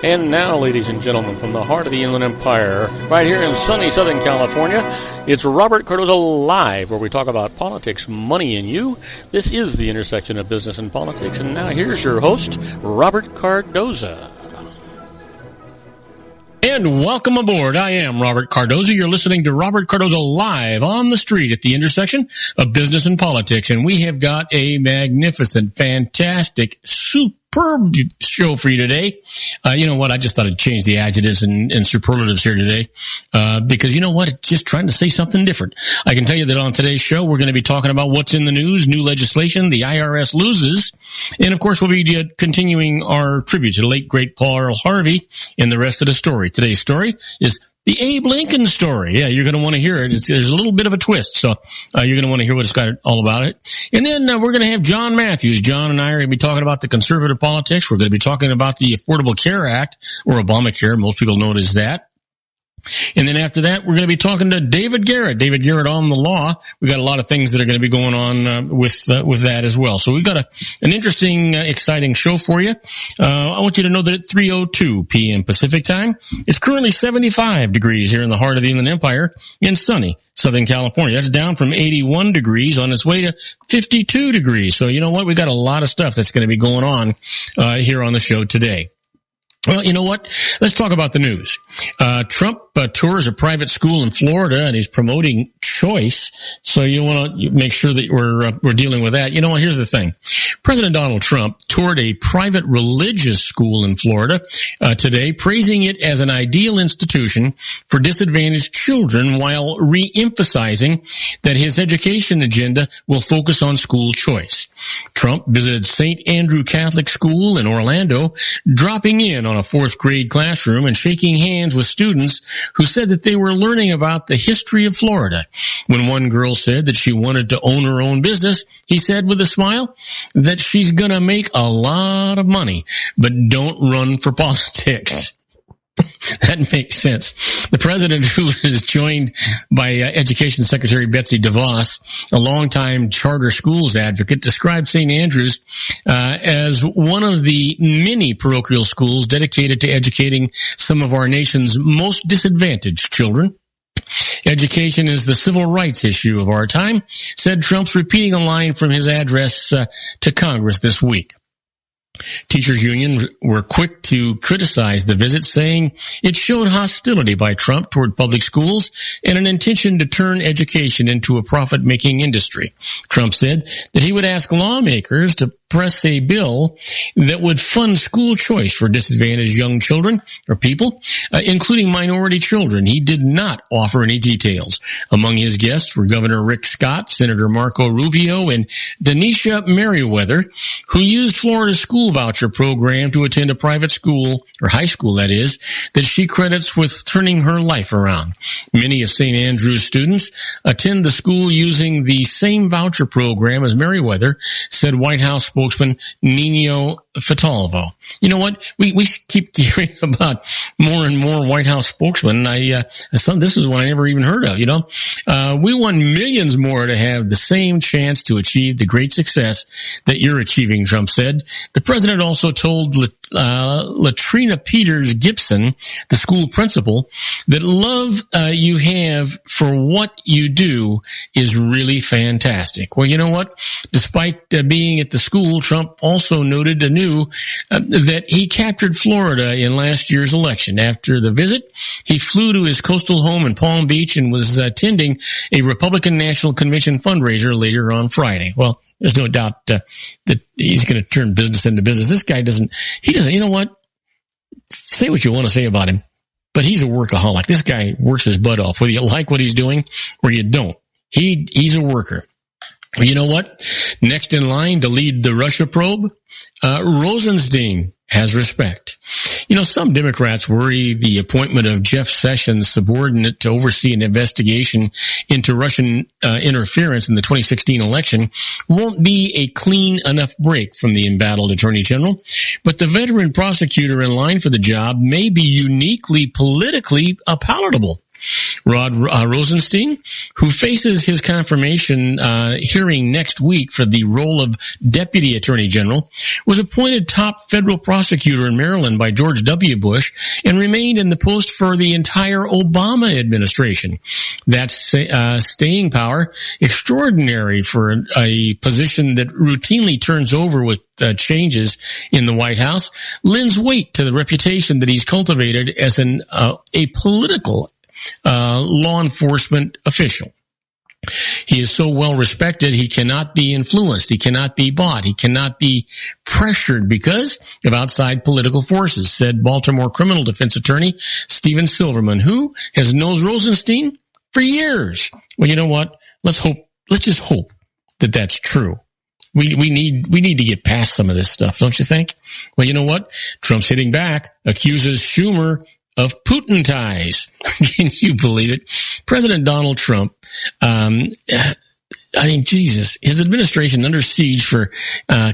And now, ladies and gentlemen, from the heart of the Inland Empire, right here in sunny Southern California, it's Robert Cardoza Live, where we talk about politics, money, and you. This is the intersection of business and politics. And now here's your host, Robert Cardoza. And welcome aboard. I am Robert Cardoza. You're listening to Robert Cardoza Live on the street at the intersection of business and politics. And we have got a magnificent, fantastic, superb show for you today. You know what? I just thought I'd change the adjectives and superlatives here today, because you know what? It's just trying to say something different. I can tell you that on today's show, we're going to be talking about what's in the news, new legislation, the IRS loses, and of course, we'll be continuing our tribute to the late, great Paul Harvey and the rest of the story. Today's story is the Abe Lincoln story. Yeah, you're going to want to hear it. There's a little bit of a twist, so you're going to want to hear what it's got all about it. And then we're going to have Jon Matthews. Jon and I are going to be talking about the conservative politics. We're going to be talking about the Affordable Care Act, or Obamacare. Most people know it as that. And then after that, we're going to be talking to David Garrett on the law. We got a lot of things that are going to be going on with that as well. So we've got an interesting, exciting show for you. I want you to know that at 3:02 p.m. Pacific time, it's currently 75 degrees here in the heart of the Inland Empire in sunny Southern California. That's down from 81 degrees on its way to 52 degrees. So you know what? We got a lot of stuff that's going to be going on here on the show today. Well, you know what? Let's talk about the news. Trump tours a private school in Florida, and he's promoting choice. So you want to make sure that we're dealing with that. You know what? Here's the thing. President Donald Trump toured a private religious school in Florida today, praising it as an ideal institution for disadvantaged children, while re-emphasizing that his education agenda will focus on school choice. Trump visited St. Andrew Catholic School in Orlando, dropping in on a fourth grade classroom and shaking hands with students who said that they were learning about the history of Florida. When one girl said that she wanted to own her own business, he said with a smile that she's going to make a lot of money, but don't run for politics. That makes sense. The president, who is joined by Education Secretary Betsy DeVos, a longtime charter schools advocate, described St. Andrews as one of the many parochial schools dedicated to educating some of our nation's most disadvantaged children. Education is the civil rights issue of our time, said Trump's repeating a line from his address to Congress this week. Teachers unions were quick to criticize the visit, saying it showed hostility by Trump toward public schools and an intention to turn education into a profit-making industry. Trump said that he would ask lawmakers to press a bill that would fund school choice for disadvantaged young children or people, including minority children. He did not offer any details. Among his guests were Governor Rick Scott, Senator Marco Rubio, and Denisha Merriweather, who used Florida's school voucher program to attend a private school, or high school that is, that she credits with turning her life around. Many of St. Andrews students attend the school using the same voucher program as Merriweather, said White House spokesman Nino Fatalvo. You know what? We keep hearing about more and more White House spokesmen. This is one I never even heard of, you know. We want millions more to have the same chance to achieve the great success that you're achieving, Trump said. The president also told Latrina Peters Gibson, the school principal, that love you have for what you do is really fantastic. Well, you know what? Despite being at the school, Trump also noted anew that he captured Florida in last year's election. After the visit, he flew to his coastal home in Palm Beach and was attending a Republican National Convention fundraiser later on Friday. Well, there's no doubt that he's going to turn business into business. This guy doesn't, you know what? Say what you want to say about him, but he's a workaholic. This guy works his butt off, whether you like what he's doing or you don't. He's a worker. Well, you know what? Next in line to lead the Russia probe, Rosenstein has respect. You know, some Democrats worry the appointment of Jeff Sessions, subordinate to oversee an investigation into Russian interference in the 2016 election, won't be a clean enough break from the embattled Attorney General. But the veteran prosecutor in line for the job may be uniquely politically palatable. Rod Rosenstein, who faces his confirmation hearing next week for the role of Deputy Attorney General, was appointed top federal prosecutor in Maryland by George W. Bush and remained in the post for the entire Obama administration. That's staying power, extraordinary for a position that routinely turns over with changes in the White House, lends weight to the reputation that he's cultivated as a political law enforcement official. He is so well respected, he cannot be influenced, he cannot be bought, he cannot be pressured because of outside political forces, said Baltimore criminal defense attorney Stephen Silverman, who has known Rosenstein for years. Well, you know what? Let's just hope that that's true. We need to get past some of this stuff, don't you think? Well, you know what? Trump's hitting back, accuses Schumer of Putin ties. Can you believe it? President Donald Trump, Jesus, his administration under siege for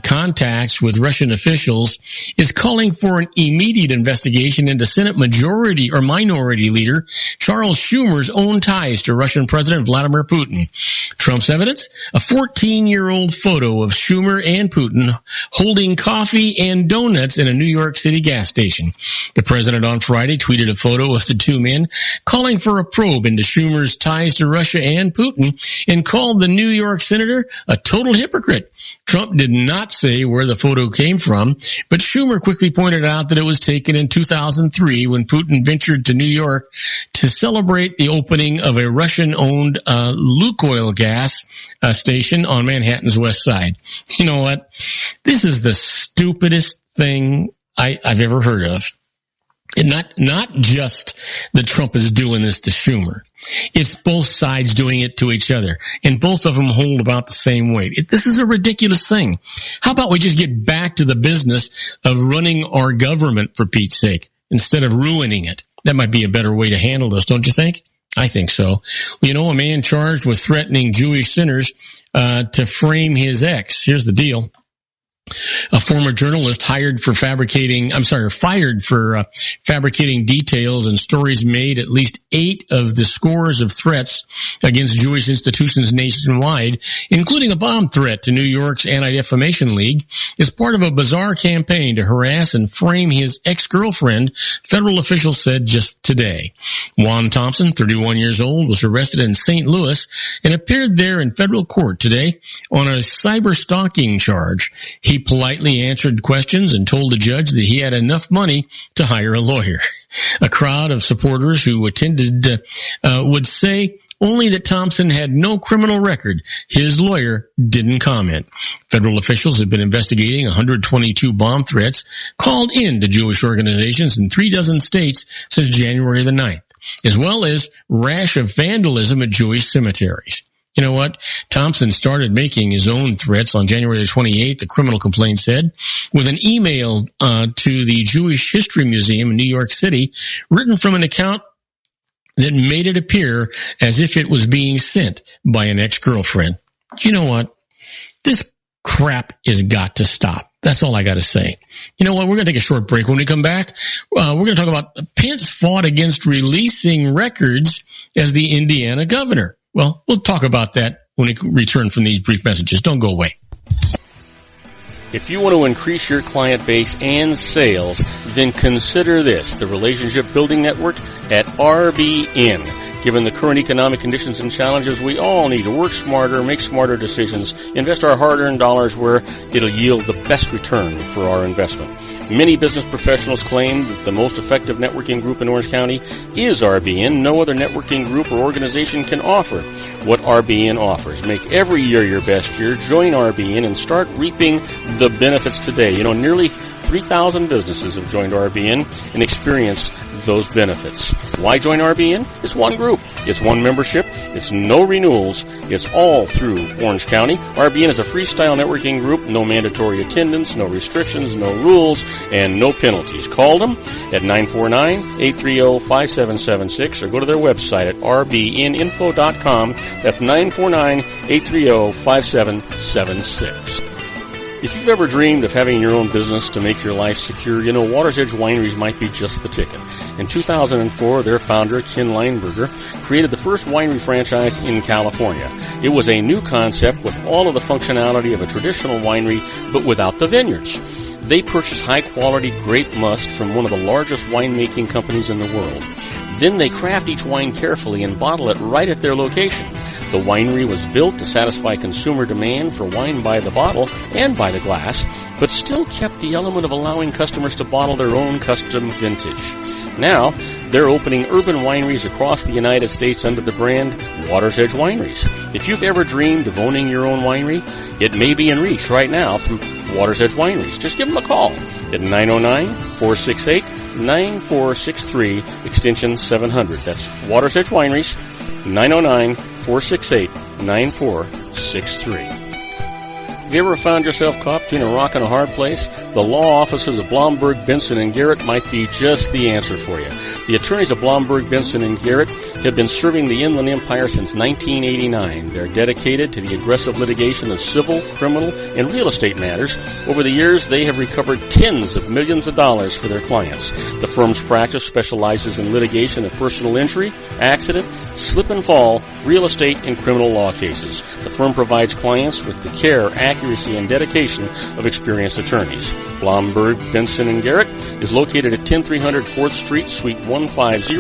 contacts with Russian officials is calling for an immediate investigation into Senate majority or minority leader Charles Schumer's own ties to Russian President Vladimir Putin. Trump's evidence? A 14-year-old photo of Schumer and Putin holding coffee and donuts in a New York City gas station. The president on Friday tweeted a photo of the two men calling for a probe into Schumer's ties to Russia and Putin and called the New York senator a total hypocrite. Trump did not say where the photo came from, but Schumer quickly pointed out that it was taken in 2003 when Putin ventured to New York to celebrate the opening of a Russian-owned Lukoil gas station on Manhattan's west side. You know what? This is the stupidest thing I've ever heard of. And not just that Trump is doing this to Schumer. It's both sides doing it to each other. And both of them hold about the same weight. This is a ridiculous thing. How about we just get back to the business of running our government, for Pete's sake, instead of ruining it? That might be a better way to handle this, don't you think? I think so. Well, you know, a man charged with threatening Jewish sinners to frame his ex. Here's the deal. A former journalist fired for fabricating details and stories made at least 8 of the scores of threats against Jewish institutions nationwide, including a bomb threat to New York's Anti-Defamation League, is part of a bizarre campaign to harass and frame his ex-girlfriend, federal officials said just today. Juan Thompson, 31 years old, was arrested in St. Louis and appeared there in federal court today on a cyber stalking charge. He politely answered questions and told the judge that he had enough money to hire a lawyer. A crowd of supporters who attended would say only that Thompson had no criminal record. His lawyer didn't comment. Federal officials have been investigating 122 bomb threats called in to Jewish organizations in 36 states since January the 9th, as well as rash of vandalism at Jewish cemeteries. You know what? Thompson started making his own threats on January the 28th, the criminal complaint said, with an email to the Jewish History Museum in New York City, written from an account that made it appear as if it was being sent by an ex-girlfriend. You know what? This crap has got to stop. That's all I got to say. You know what? We're going to take a short break. When we come back, we're going to talk about Pence fought against releasing records as the Indiana governor. Well, we'll talk about that when we return from these brief messages. Don't go away. If you want to increase your client base and sales, then consider this, the Relationship Building Network at RBN. Given the current economic conditions and challenges, we all need to work smarter, make smarter decisions, invest our hard-earned dollars where it'll yield the best return for our investment. Many business professionals claim that the most effective networking group in Orange County is RBN. No other networking group or organization can offer what RBN offers. Make every year your best year. Join RBN and start reaping the benefits today. You know, nearly 3,000 businesses have joined RBN and experienced those benefits. Why join RBN? It's one group. It's one membership. It's no renewals. It's all through Orange County. RBN is a freestyle networking group. No mandatory attendance, no restrictions, no rules, and no penalties. Call them at 949-830-5776 or go to their website at rbninfo.com. That's 949-830-5776. If you've ever dreamed of having your own business to make your life secure, you know Water's Edge Wineries might be just the ticket. In 2004, their founder, Ken Lineberger, created the first winery franchise in California. It was a new concept with all of the functionality of a traditional winery, but without the vineyards. They purchased high-quality grape must from one of the largest winemaking companies in the world. Then they craft each wine carefully and bottle it right at their location. The winery was built to satisfy consumer demand for wine by the bottle and by the glass, but still kept the element of allowing customers to bottle their own custom vintage. Now, they're opening urban wineries across the United States under the brand Water's Edge Wineries. If you've ever dreamed of owning your own winery, it may be in reach right now through Water's Edge Wineries. Just give them a call at 909-468-9463, extension 700. That's Water's Edge Wineries, 909-468-9463. Have you ever found yourself caught between a rock and a hard place? The law offices of Blomberg, Benson, and Garrett might be just the answer for you. The attorneys of Blomberg, Benson, and Garrett have been serving the Inland Empire since 1989. They're dedicated to the aggressive litigation of civil, criminal, and real estate matters. Over the years, they have recovered tens of millions of dollars for their clients. The firm's practice specializes in litigation of personal injury, accident, slip and fall, real estate, and criminal law cases. The firm provides clients with the care, accuracy, and dedication of experienced attorneys. Blomberg, Benson, and Garrett is located at 10300 4th Street, Suite 150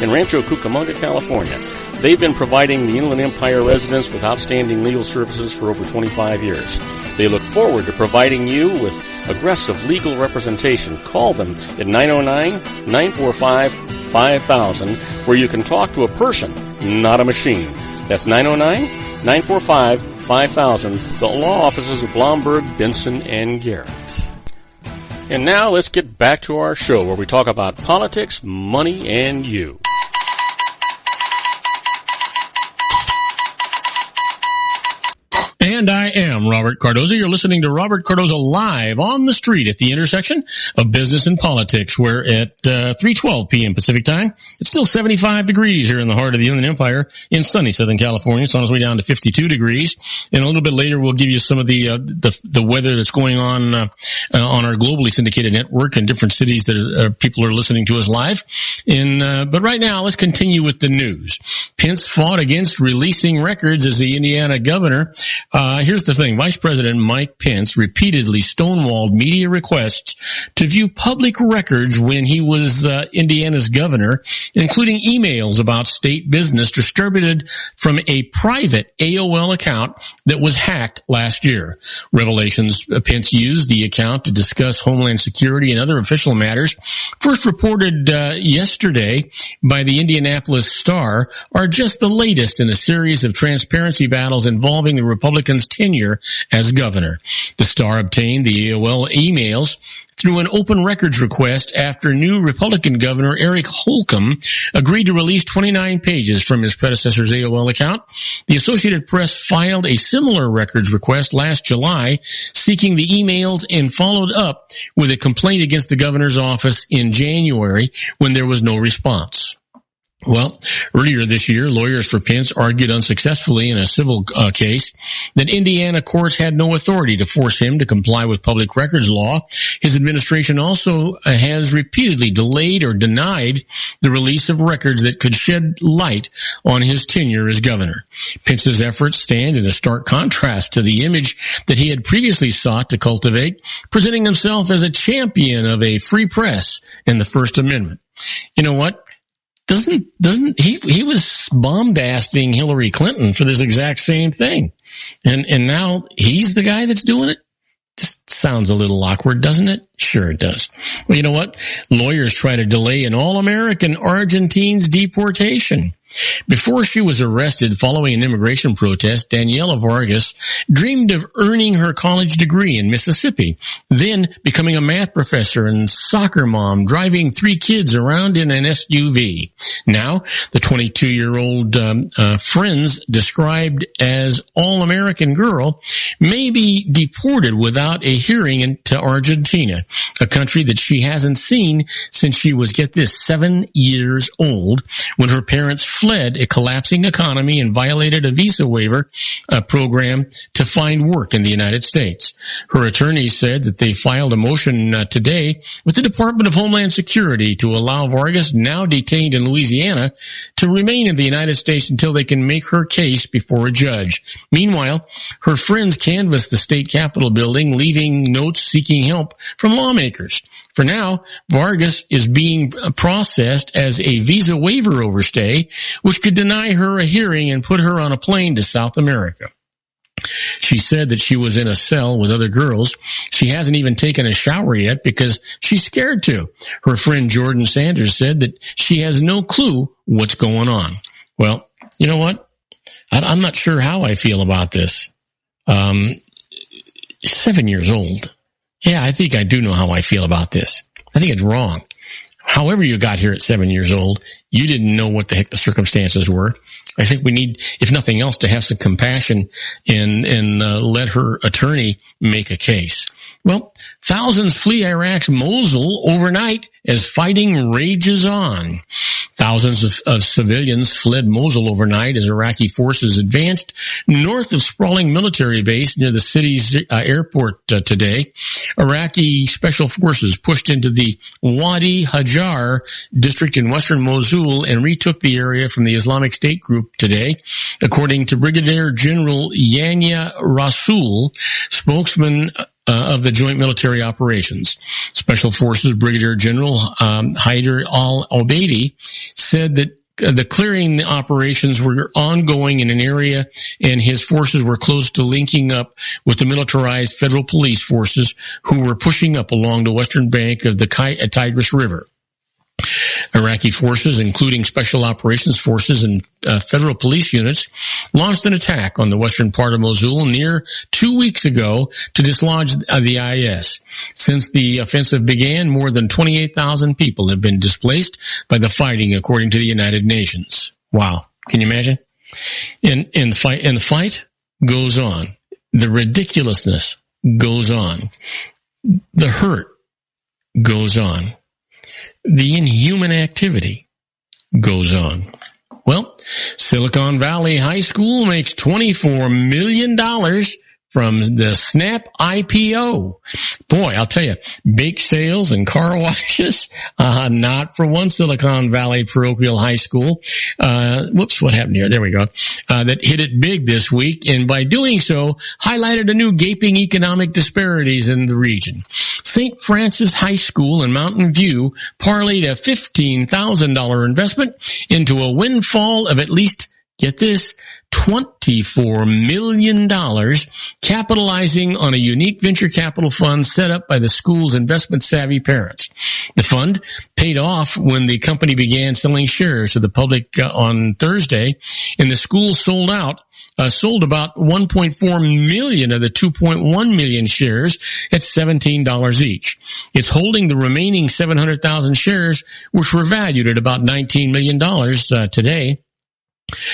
in Rancho Cucamonga, California. They've been providing the Inland Empire residents with outstanding legal services for over 25 years. They look forward to providing you with aggressive legal representation. Call them at 909-945-5000, where you can talk to a person, not a machine. That's 909-945-5000, the law offices of Blomberg, Benson, and Garrett. And now let's get back to our show where we talk about politics, money, and you. And I am Robert Cardoza. You're listening to Robert Cardoza live on the street at the intersection of business and politics. We're at 3:12 p.m. Pacific time. It's still 75 degrees here in the heart of the Inland Empire in sunny Southern California. It's on its way down to 52 degrees. And a little bit later, we'll give you some of the weather that's going on our globally syndicated network in different cities that people are listening to us live. But right now, let's continue with the news. Pence fought against releasing records as the Indiana governor. Here's the thing. Vice President Mike Pence repeatedly stonewalled media requests to view public records when he was Indiana's governor, including emails about state business distributed from a private AOL account that was hacked last year. Revelations Pence used the account to discuss Homeland Security and other official matters, first reported yesterday by the Indianapolis Star, are just the latest in a series of transparency battles involving the Republicans' tenure as governor. The Star obtained the AOL emails through an open records request after new Republican Governor Eric Holcomb agreed to release 29 pages from his predecessor's AOL account. The Associated Press filed a similar records request last July, seeking the emails, and followed up with a complaint against the governor's office in January when there was no response. Well, earlier this year, lawyers for Pence argued unsuccessfully in a civil case that Indiana courts had no authority to force him to comply with public records law. His administration also has repeatedly delayed or denied the release of records that could shed light on his tenure as governor. Pence's efforts stand in a stark contrast to the image that he had previously sought to cultivate, presenting himself as a champion of a free press and the First Amendment. You know what? He was bombasting Hillary Clinton for this exact same thing. And now he's the guy that's doing it? This sounds a little awkward, doesn't it? Sure it does. Well, you know what? Lawyers try to delay an all-American Argentine's deportation. Before she was arrested following an immigration protest, Daniela Vargas dreamed of earning her college degree in Mississippi, then becoming a math professor and soccer mom, driving 3 kids around in an SUV. Now, the 22-year-old friends described as all-American girl may be deported without a hearing to Argentina, a country that she hasn't seen since she was, get this, 7 years old, when her parents fled a collapsing economy and violated a visa waiver program to find work in the United States. Her attorneys said that they filed a motion today with the Department of Homeland Security to allow Vargas, now detained in Louisiana, to remain in the United States until they can make her case before a judge. Meanwhile, her friends canvassed the state capitol building, leaving notes seeking help from lawmakers. For now, Vargas is being processed as a visa waiver overstay, which could deny her a hearing and put her on a plane to South America. She said that she was in a cell with other girls. She hasn't even taken a shower yet because she's scared to. Her friend Jordan Sanders said that she has no clue what's going on. Well, you know what? I'm not sure how I feel about this. 7 years old. Yeah, I think I do know how I feel about this. I think it's wrong. However you got here at 7 years old, you didn't know what the heck the circumstances were. I think we need, if nothing else, to have some compassion and let her attorney make a case. Well, thousands flee Iraq's Mosul overnight as fighting rages on. Thousands of civilians fled Mosul overnight as Iraqi forces advanced north of sprawling military base near the city's airport today. Iraqi special forces pushed into the Wadi Hajar district in western Mosul and retook the area from the Islamic State group today, according to Brigadier General Yanya Rasul, spokesman of the Joint Military Operations. Special Forces Brigadier General Haider al-Obeidi said that the clearing operations were ongoing in an area and his forces were close to linking up with the militarized federal police forces who were pushing up along the western bank of the Tigris River. Iraqi forces, including Special Operations Forces and federal police units, launched an attack on the western part of Mosul near 2 weeks ago to dislodge the IS. Since the offensive began, more than 28,000 people have been displaced by the fighting, according to the United Nations. Wow. Can you imagine? And the fight goes on. The ridiculousness goes on. The hurt goes on. The inhuman activity goes on. Well, Silicon Valley High School makes $24 million from the Snap IPO. Boy, I'll tell you, bake sales and car washes, not for one Silicon Valley parochial high school. Whoops, what happened here? There we go. That hit it big this week, and by doing so, highlighted a new gaping economic disparities in the region. St. Francis High School in Mountain View parlayed a $15,000 investment into a windfall of at least, get this, $24 million, capitalizing on a unique venture capital fund set up by the school's investment-savvy parents. The fund paid off when the company began selling shares to the public on Thursday, and the school sold about 1.4 million of the 2.1 million shares at $17 each. It's holding the remaining 700,000 shares, which were valued at about $19 million today.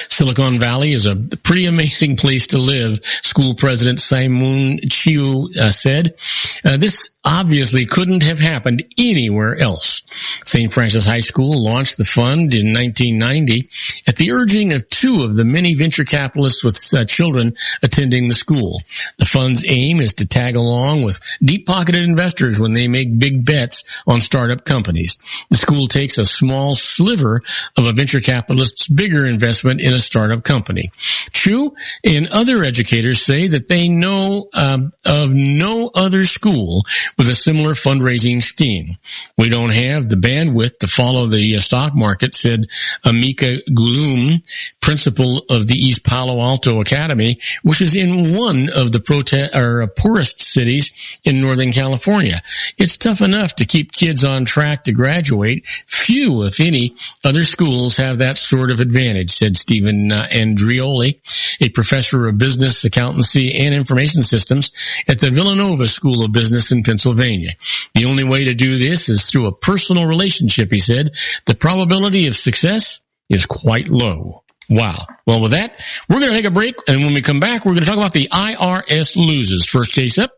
Silicon Valley is a pretty amazing place to live, school president Simon Chiu said. This obviously couldn't have happened anywhere else. St. Francis High School launched the fund in 1990 at the urging of two of the many venture capitalists with children attending the school. The fund's aim is to tag along with deep-pocketed investors when they make big bets on startup companies. The school takes a small sliver of a venture capitalist's bigger investment in a startup company. Chu and other educators say that they know of no other school with a similar fundraising scheme. We don't have the bandwidth to follow the stock market, said Amika Gulum, principal of the East Palo Alto Academy, which is in one of the poorest cities in Northern California. It's tough enough to keep kids on track to graduate. Few, if any, other schools have that sort of advantage, said Stephen Andrioli, a professor of business, accountancy, and information systems at the Villanova School of Business in Pennsylvania. The only way to do this is through a personal relationship, he said. The probability of success is quite low. Wow. Well, with that, we're going to take a break, and when we come back, we're going to talk about the IRS Loses. First case up,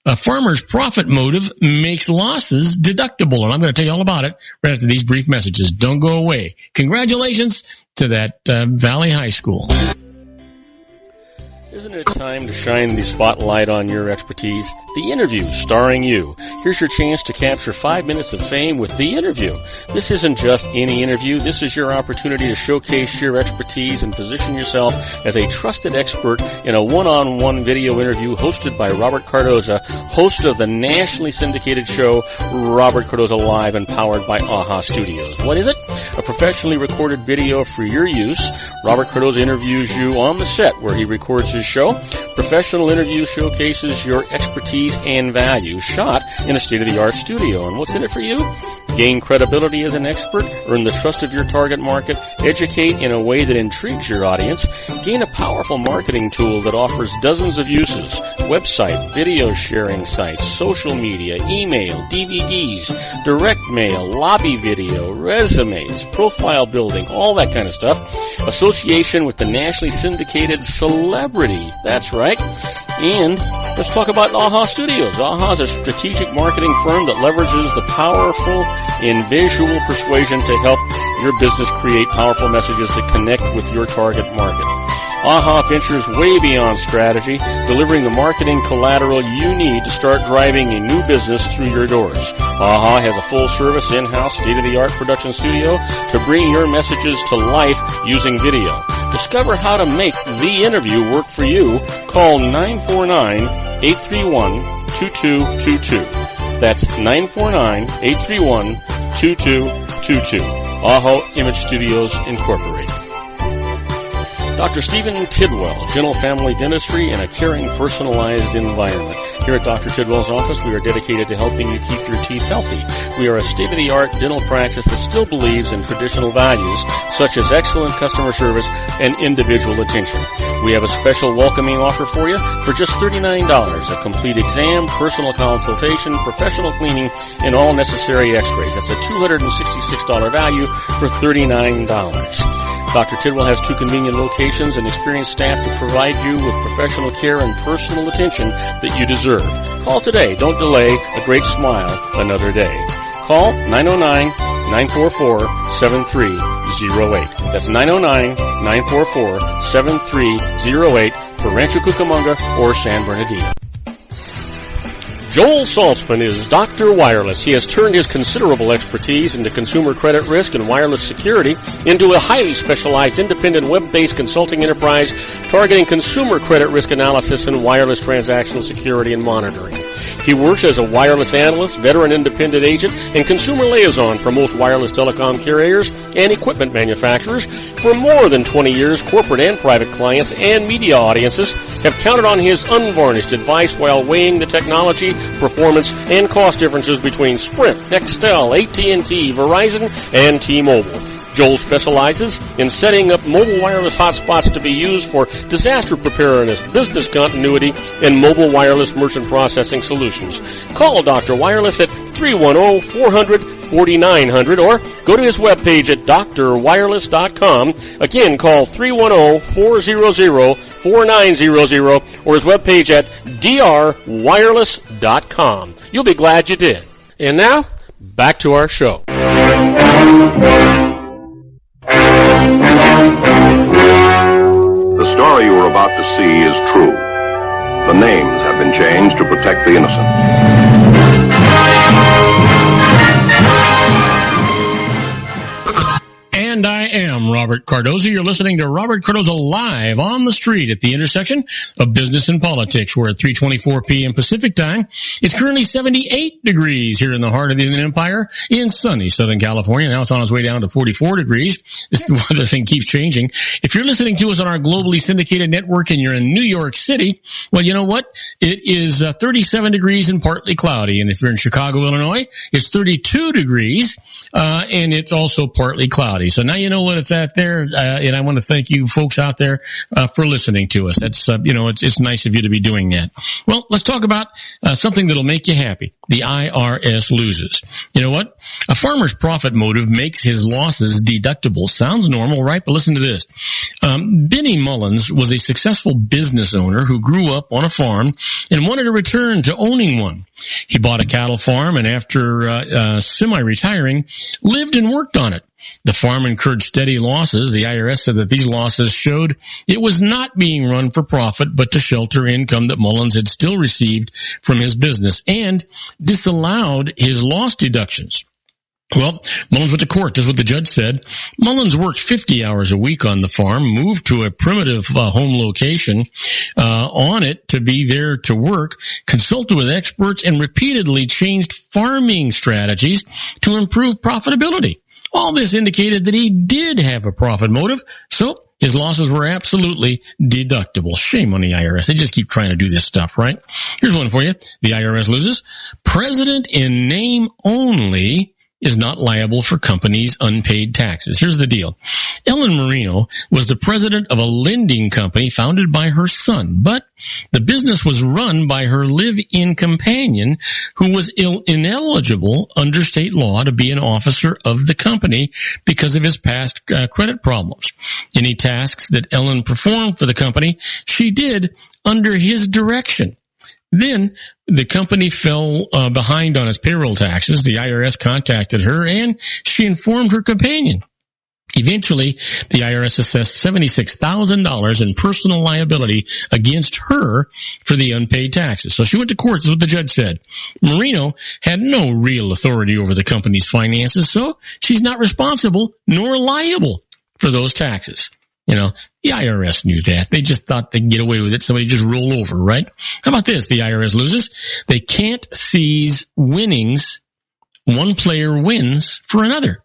a farmer's profit motive makes losses deductible, and I'm going to tell you all about it right after these brief messages. Don't go away. Congratulations. to that Valley High School. Isn't it time to shine the spotlight on your expertise? The Interview, starring you. Here's your chance to capture 5 minutes of fame with The Interview. This isn't just any interview. This is your opportunity to showcase your expertise and position yourself as a trusted expert in a one-on-one video interview hosted by Robert Cardoza, host of the nationally syndicated show Robert Cardoza Live and powered by AHA Studios. What is it? A professionally recorded video for your use. Robert Cardoza interviews you on the set where he records his show. Professional interview showcases your expertise and value, shot in a state-of-the-art studio. And what's in it for you? Gain credibility as an expert, earn the trust of your target market, educate in a way that intrigues your audience, gain a powerful marketing tool that offers dozens of uses, website, video sharing sites, social media, email, DVDs, direct mail, lobby video, resumes, profile building, all that kind of stuff. Association with the nationally syndicated celebrity. That's right. And let's talk about AHA Studios. AHA is a strategic marketing firm that leverages the powerful in visual persuasion to help your business create powerful messages that connect with your target market. AHA ventures way beyond strategy, delivering the marketing collateral you need to start driving a new business through your doors. AHA has a full-service, in-house, state-of-the-art production studio to bring your messages to life using video. Discover how to make The Interview work for you. Call 949-831-2222. That's 949-831-2222. AHA Image Studios, Incorporated. Dr. Stephen Tidwell, Gentle Family Dentistry and a caring, personalized environment. Here at Dr. Tidwell's office, we are dedicated to helping you keep your teeth healthy. We are a state-of-the-art dental practice that still believes in traditional values, such as excellent customer service and individual attention. We have a special welcoming offer for you for just $39, a complete exam, personal consultation, professional cleaning, and all necessary x-rays. That's a $266 value for $39. Dr. Tidwell has 2 convenient locations and experienced staff to provide you with professional care and personal attention that you deserve. Call today. Don't delay. A great smile another day. Call 909-944-7308. That's 909-944-7308 for Rancho Cucamonga or San Bernardino. Joel Saltzman is Dr. Wireless. He has turned his considerable expertise into consumer credit risk and wireless security into a highly specialized independent web-based consulting enterprise targeting consumer credit risk analysis and wireless transactional security and monitoring. He works as a wireless analyst, veteran independent agent, and consumer liaison for most wireless telecom carriers and equipment manufacturers. For more than 20 years, corporate and private clients and media audiences have counted on his unvarnished advice while weighing the technology, performance, and cost differences between Sprint, Nextel, AT&T, Verizon, and T-Mobile. Joel specializes in setting up mobile wireless hotspots to be used for disaster preparedness, business continuity, and mobile wireless merchant processing solutions. Call Dr. Wireless at 310-400-4900 or go to his webpage at drwireless.com. Again, call 310-400-4900 or his webpage at drwireless.com. You'll be glad you did. And now, back to our show. The story you are about to see is true. The names have been changed to protect the innocent. And I am Robert Cardoza. You're listening to Robert Cardoza Live on the Street at the intersection of business and politics. We're at 3:24 p.m. Pacific time. It's currently 78 degrees here in the heart of the Inland Empire in sunny Southern California. Now it's on its way down to 44 degrees. The weather thing keeps changing. If you're listening to us on our globally syndicated network and you're in New York City, well, you know what? It is 37 degrees and partly cloudy. And if you're in Chicago, Illinois, it's 32 degrees, and it's also partly cloudy. So now you know what it's at there, and I want to thank you folks out there for listening to us. That's it's nice of you to be doing that. Well, let's talk about something that'll make you happy. The IRS loses. You know what? A farmer's profit motive makes his losses deductible. Sounds normal, right? But listen to this. Benny Mullins was a successful business owner who grew up on a farm and wanted to return to owning one. He bought a cattle farm and after semi-retiring, lived and worked on it. The farm incurred steady losses. The IRS said that these losses showed it was not being run for profit, but to shelter income that Mullins had still received from his business and disallowed his loss deductions. Well, Mullins went to court. This is what the judge said. Mullins worked 50 hours a week on the farm, moved to a primitive home location on it to be there to work, consulted with experts, and repeatedly changed farming strategies to improve profitability. All this indicated that he did have a profit motive, so his losses were absolutely deductible. Shame on the IRS. They just keep trying to do this stuff, right? Here's one for you. The IRS loses. President in name only is not liable for companies' unpaid taxes. Here's the deal. Ellen Marino was the president of a lending company founded by her son, but the business was run by her live-in companion who was ineligible under state law to be an officer of the company because of his past credit problems. Any tasks that Ellen performed for the company, she did under his direction. Then the company fell behind on its payroll taxes. The IRS contacted her and she informed her companion. Eventually, the IRS assessed $76,000 in personal liability against her for the unpaid taxes. So she went to court. This is what the judge said. Marino had no real authority over the company's finances, so she's not responsible nor liable for those taxes. You know, the IRS knew that. They just thought they'd get away with it. Somebody just roll over, right? How about this? The IRS loses. They can't seize winnings. One player wins for another.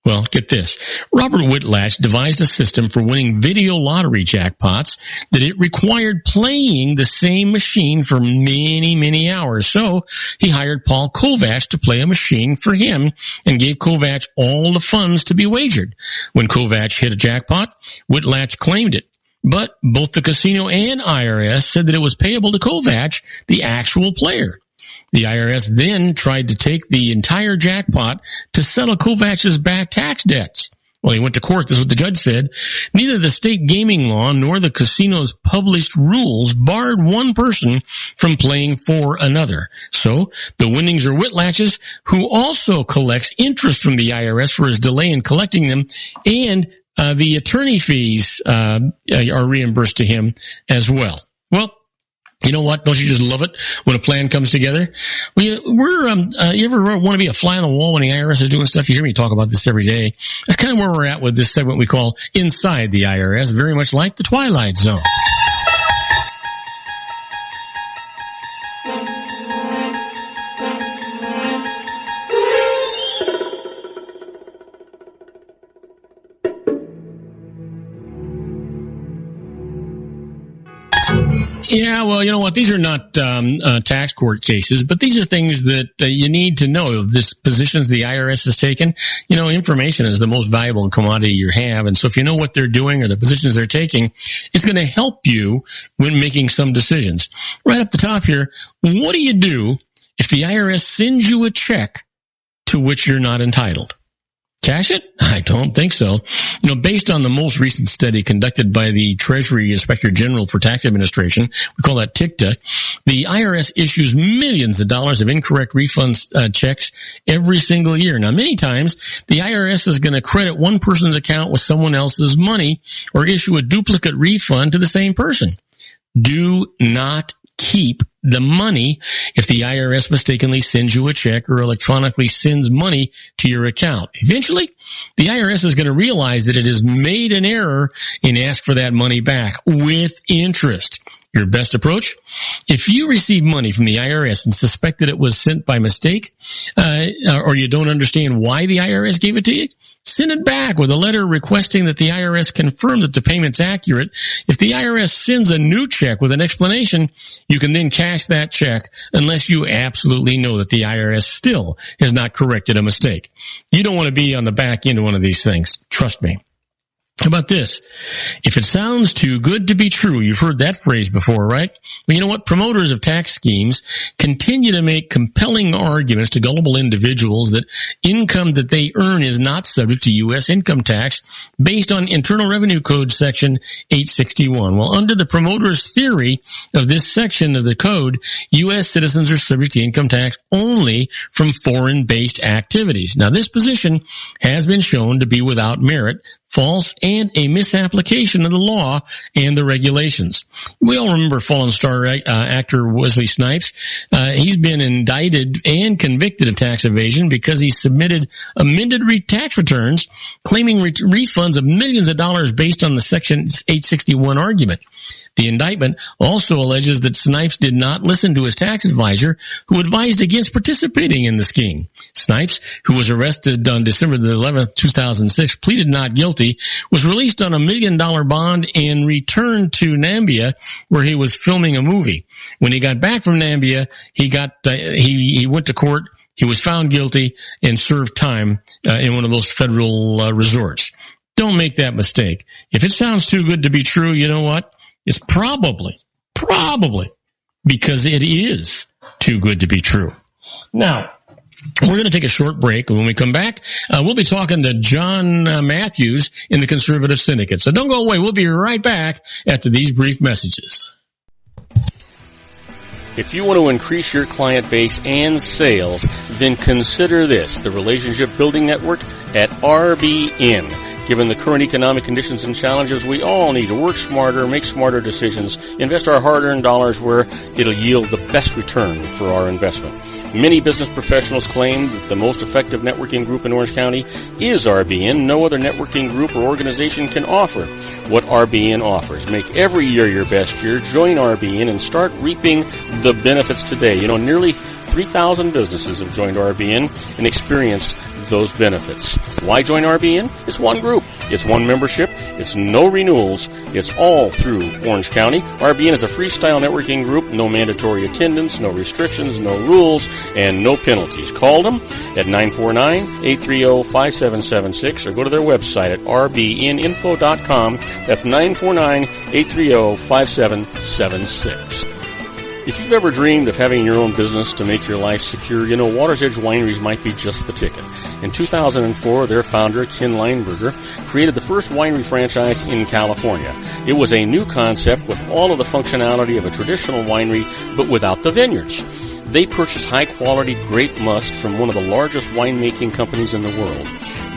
Well, get this. Robert Whitlatch devised a system for winning video lottery jackpots that it required playing the same machine for many, many hours. So he hired Paul Kovacs to play a machine for him and gave Kovacs all the funds to be wagered. When Kovacs hit a jackpot, Whitlatch claimed it. But both the casino and IRS said that it was payable to Kovacs, the actual player. The IRS then tried to take the entire jackpot to settle Kovacs' back tax debts. Well, he went to court. This is what the judge said. Neither the state gaming law nor the casino's published rules barred one person from playing for another. So the winnings are Whitlatch's, who also collects interest from the IRS for his delay in collecting them, and the attorney fees are reimbursed to him as well. Well, you know what? Don't you just love it when a plan comes together? You ever want to be a fly on the wall when the IRS is doing stuff? You hear me talk about this every day. That's kind of where we're at with this segment we call Inside the IRS, very much like the Twilight Zone. Yeah, well, you know what? These are not tax court cases, but these are things that you need to know of this positions the IRS has taken. You know, information is the most valuable commodity you have, and so if you know what they're doing or the positions they're taking, it's going to help you when making some decisions. Right up the top here, what do you do if the IRS sends you a check to which you're not entitled? Cash it? I don't think so. You know, based on the most recent study conducted by the Treasury Inspector General for Tax Administration, we call that TICTA, the IRS issues millions of dollars of incorrect refunds checks every single year. Now, many times, the IRS is going to credit one person's account with someone else's money or issue a duplicate refund to the same person. Do not keep the money if the IRS mistakenly sends you a check or electronically sends money to your account. Eventually, the IRS is going to realize that it has made an error and ask for that money back with interest. Your best approach? If you receive money from the IRS and suspect that it was sent by mistake, or you don't understand why the IRS gave it to you, send it back with a letter requesting that the IRS confirm that the payment's accurate. If the IRS sends a new check with an explanation, you can then cash that check unless you absolutely know that the IRS still has not corrected a mistake. You don't want to be on the back end of one of these things. Trust me. How about this? If it sounds too good to be true, you've heard that phrase before, right? Well, you know what? Promoters of tax schemes continue to make compelling arguments to gullible individuals that income that they earn is not subject to U.S. income tax based on Internal Revenue Code Section 861. Well, under the promoter's theory of this section of the code, U.S. citizens are subject to income tax only from foreign-based activities. Now, this position has been shown to be without merit, false, and a misapplication of the law and the regulations. We all remember fallen star actor Wesley Snipes. He's been indicted and convicted of tax evasion because he submitted amended tax returns claiming refunds of millions of dollars based on the Section 861 argument. The indictment also alleges that Snipes did not listen to his tax advisor, who advised against participating in the scheme. Snipes, who was arrested on December 11th, 2006, pleaded not guilty, was released on $1 million bond, and returned to Namibia, where he was filming a movie. When he got back from Namibia, he went to court. He was found guilty and served time in one of those federal resorts. Don't make that mistake. If it sounds too good to be true, you know what? It's probably because it is too good to be true. Now, we're going to take a short break, and when we come back, we'll be talking to Jon Matthews in the Conservative Syndicate. So don't go away. We'll be right back after these brief messages. If you want to increase your client base and sales, then consider this, the Relationship Building Network at RBN. Given the current economic conditions and challenges, we all need to work smarter, make smarter decisions, invest our hard-earned dollars where it'll yield the best return for our investment. Many business professionals claim that the most effective networking group in Orange County is RBN. No other networking group or organization can offer what RBN offers. Make every year your best year. Join RBN and start reaping the benefits today. You know, nearly 3,000 businesses have joined RBN and experienced those benefits. Why join RBN? It's one group. It's one membership. It's no renewals. It's all through Orange County. RBN is a freestyle networking group. No mandatory attendance, no restrictions, no rules, and no penalties. Call them at 949-830-5776 or go to their website at rbninfo.com. That's 949-830-5776. If you've ever dreamed of having your own business to make your life secure, you know Water's Edge Wineries might be just the ticket. In 2004, their founder, Ken Lineberger, created the first winery franchise in California. It was a new concept with all of the functionality of a traditional winery, but without the vineyards. They purchased high-quality grape must from one of the largest winemaking companies in the world.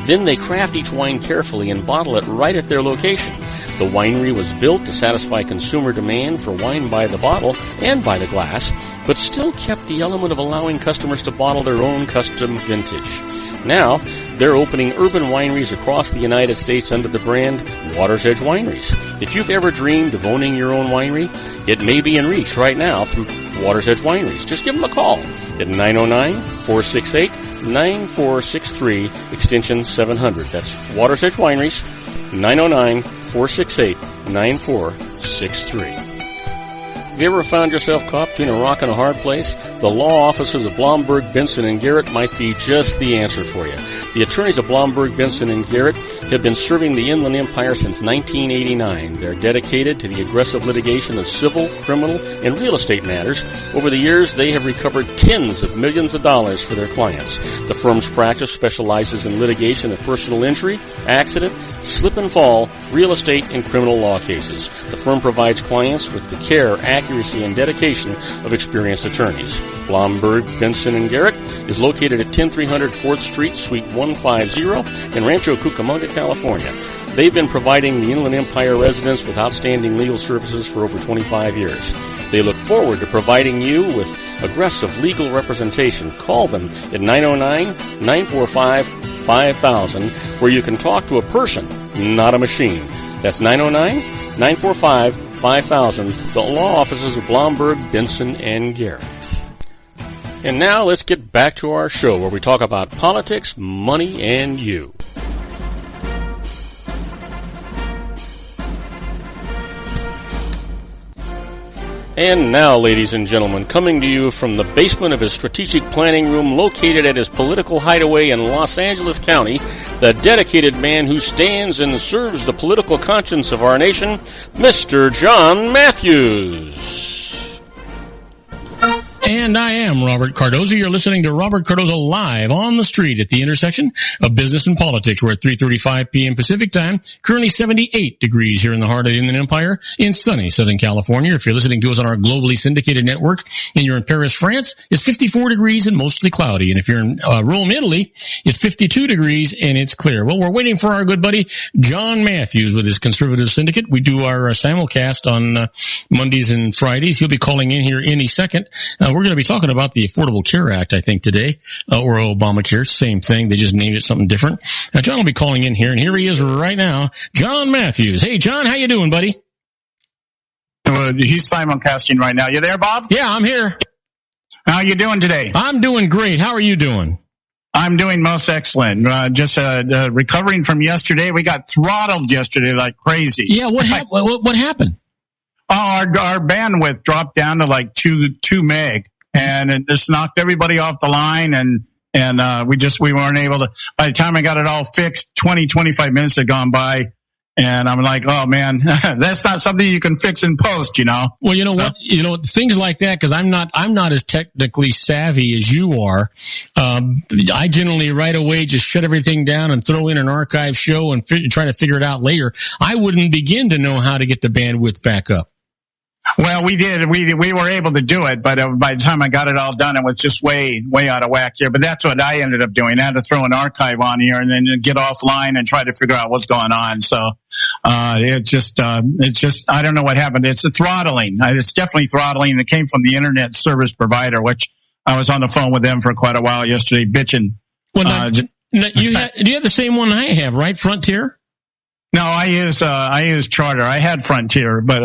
Then they craft each wine carefully and bottle it right at their location. The winery was built to satisfy consumer demand for wine by the bottle and by the glass, but still kept the element of allowing customers to bottle their own custom vintage. Now, they're opening urban wineries across the United States under the brand Water's Edge Wineries. If you've ever dreamed of owning your own winery, it may be in reach right now through Water's Edge Wineries. Just give them a call at 909-468-9463, extension 700. That's Water's Edge Wineries, 909-468-9463. Have you ever found yourself caught between a rock and a hard place? The law offices of Blomberg, Benson, and Garrett might be just the answer for you. The attorneys of Blomberg, Benson, and Garrett have been serving the Inland Empire since 1989. They're dedicated to the aggressive litigation of civil, criminal, and real estate matters. Over the years, they have recovered tens of millions of dollars for their clients. The firm's practice specializes in litigation of personal injury, accident, slip and fall, real estate, and criminal law cases. The firm provides clients with the care, accuracy, and dedication of experienced attorneys. Blomberg, Benson, and Garrett is located at 10300 4th Street, Suite 150 in Rancho Cucamonga, California. They've been providing the Inland Empire residents with outstanding legal services for over 25 years. They look forward to providing you with aggressive legal representation. Call them at 909-945-5000, where you can talk to a person, not a machine. That's 909-945-5000, the law offices of Blomberg, Benson, and Garrett. And now let's get back to our show where we talk about politics, money, and you. And now, ladies and gentlemen, coming to you from the basement of his strategic planning room located at his political hideaway in Los Angeles County, the dedicated man who stands and serves the political conscience of our nation, Mr. Jon Matthews. And I am Robert Cardoza. You're listening to Robert Cardoza live on the street at the intersection of business and politics. We're at 3:35 p.m. Pacific time. Currently 78 degrees here in the heart of the Inland Empire in sunny Southern California. If you're listening to us on our globally syndicated network and you're in Paris, France, it's 54 degrees and mostly cloudy. And if you're in Rome, Italy, it's 52 degrees and it's clear. Well, we're waiting for our good buddy Jon Matthews with his conservative syndicate. We do our simulcast on Mondays and Fridays. He'll be calling in here any second. We're going to be talking about the Affordable Care Act, I think, today, or Obamacare. Same thing. They just named it something different. Now, Jon will be calling in here, and here he is right now, Jon Matthews. Hey, Jon, how you doing, buddy? He's simulcasting right now. You there, Bob? Yeah, I'm here. How you doing today? I'm doing great. How are you doing? I'm doing most excellent. Just recovering from yesterday. We got throttled yesterday like crazy. Yeah, what happened? Our bandwidth dropped down to like 2 meg, and it just knocked everybody off the line, and we weren't able to. By the time I got it all fixed, 25 minutes had gone by, and I'm like, oh man, that's not something you can fix in post, you know. Well, you know what? Things like that, because I'm not as technically savvy as you are. I generally right away just shut everything down and throw in an archive show and try to figure it out later. I wouldn't begin to know how to get the bandwidth back up. Well, we did. We were able to do it, but by the time I got it all done, it was just way out of whack here. But that's what I ended up doing. I had to throw an archive on here and then get offline and try to figure out what's going on. So it's just I don't know what happened. It's a throttling. It's definitely throttling. It came from the internet service provider, which I was on the phone with them for quite a while yesterday, bitching. Well, do you have the same one I have, right? Frontier? No, I use Charter. I had Frontier, but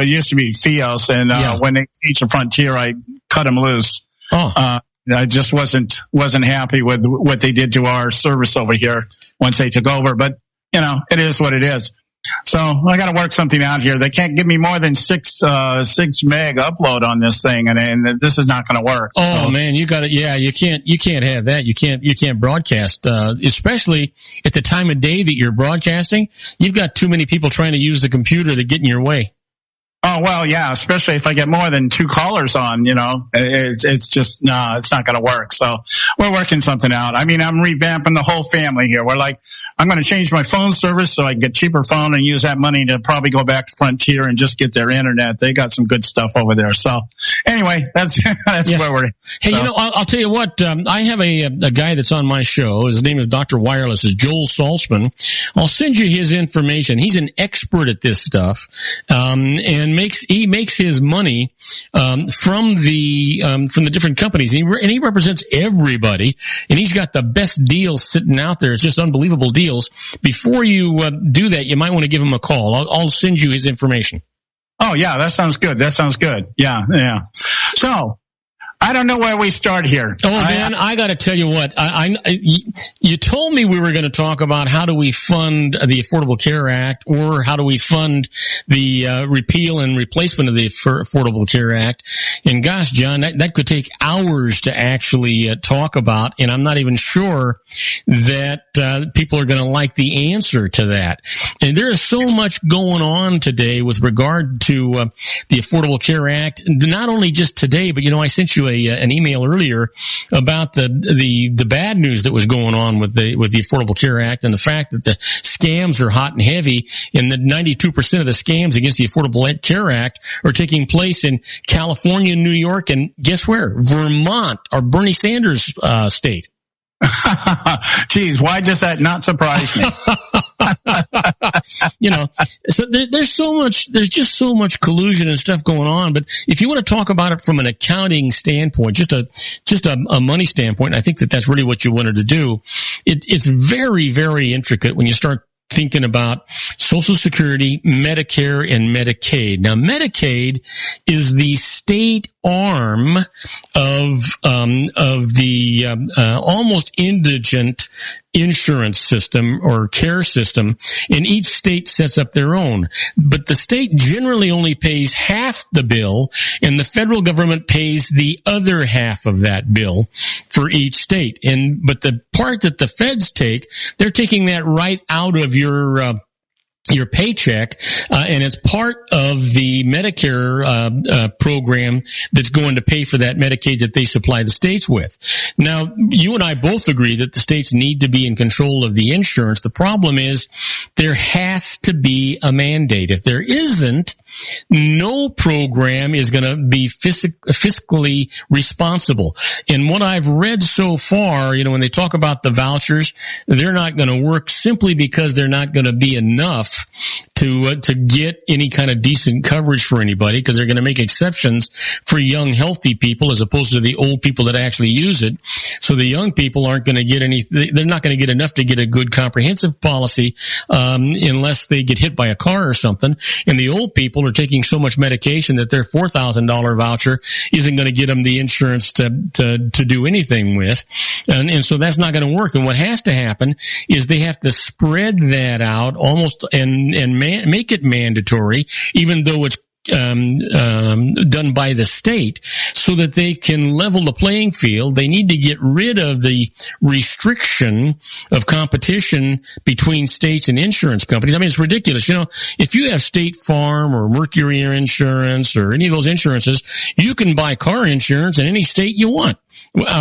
it used to be Fios, and when they changed to Frontier, I cut them loose. I just wasn't happy with what they did to our service over here once they took over. But it is what it is. So I got to work something out here. They can't give me more than 6 meg upload on this thing, and this is not going to work. Oh so. Man, you got it. Yeah, you can't have that. You can't broadcast, especially at the time of day that you're broadcasting. You've got too many people trying to use the computer that get in your way. Oh, well, yeah, especially if I get more than 2 callers on, it's just, it's not going to work. So we're working something out. I mean, I'm revamping the whole family here. We're like, I'm going to change my phone service so I can get cheaper phone and use that money to probably go back to Frontier and just get their internet. They got some good stuff over there. So anyway, that's where we're. Hey, so. I'll tell you what, I have a guy that's on my show. His name is Dr. Wireless, is Joel Saltzman. I'll send you his information. He's an expert at this stuff. And he makes his money from the different companies, and he represents everybody, and he's got the best deals sitting out there. It's just unbelievable deals. Before you do that, you might want to give him a call. I'll send you his information. Oh yeah, that sounds good. Yeah. So I don't know where we start here. Oh man, I got to tell you what. You told me we were going to talk about how do we fund the Affordable Care Act, or how do we fund the repeal and replacement of the Affordable Care Act. And gosh, Jon, that could take hours to actually talk about, and I'm not even sure that people are going to like the answer to that. And there is so much going on today with regard to the Affordable Care Act. Not only just today, but I sent you an email earlier about the bad news that was going on with the Affordable Care Act, and the fact that the scams are hot and heavy, and that 92% of the scams against the Affordable Care Act are taking place in California, New York, and guess where? Vermont, or Bernie Sanders' state. Geez, why does that not surprise me? So there's just so much collusion and stuff going on. But if you want to talk about it from an accounting standpoint, just a money standpoint, I think that's really what you wanted to do. It's very, very intricate when you start thinking about Social Security, Medicare, and Medicaid. Now, Medicaid is the state arm of the almost indigent insurance system or care system, and each state sets up their own. But the state generally only pays half the bill, and the federal government pays the other half of that bill for each state. But the part that the feds take, they're taking that right out of your paycheck, and it's part of the Medicare program that's going to pay for that Medicaid that they supply the states with. Now, you and I both agree that the states need to be in control of the insurance. The problem is there has to be a mandate. If there isn't, no program is going to be fiscally responsible. And what I've read so far, when they talk about the vouchers, they're not going to work simply because they're not going to be enough to get any kind of decent coverage for anybody, because they're going to make exceptions for young, healthy people as opposed to the old people that actually use it. So the young people aren't going to get they're not going to get enough to get a good comprehensive policy, unless they get hit by a car or something. And the old people are taking so much medication that their $4,000 voucher isn't going to get them the insurance to do anything with. And so that's not going to work. And what has to happen is they have to spread that out almost and make it mandatory, even though it's done by the state, so that they can level the playing field. They need to get rid of the restriction of competition between states and insurance companies. I mean, it's ridiculous. If you have State Farm or Mercury Insurance or any of those insurances, you can buy car insurance in any state you want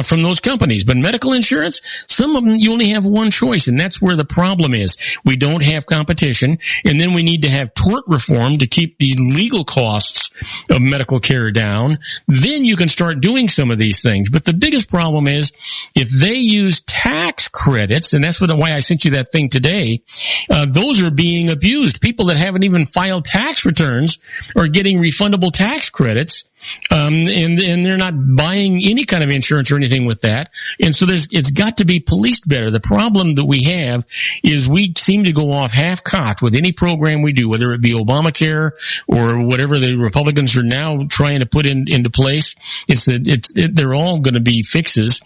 from those companies. But medical insurance, some of them, you only have one choice, and that's where the problem is. We don't have competition, and then we need to have tort reform to keep the legal costs of medical care down. Then you can start doing some of these things. But the biggest problem is if they use tax credits, and that's why I sent you that thing today, those are being abused. People that haven't even filed tax returns are getting refundable tax credits, and they're not buying any kind of insurance or anything with that. And so it's got to be policed better. The problem that we have is we seem to go off half-cocked with any program we do, whether it be Obamacare or whatever the Republicans are now trying to put into place. They're all going to be fixes.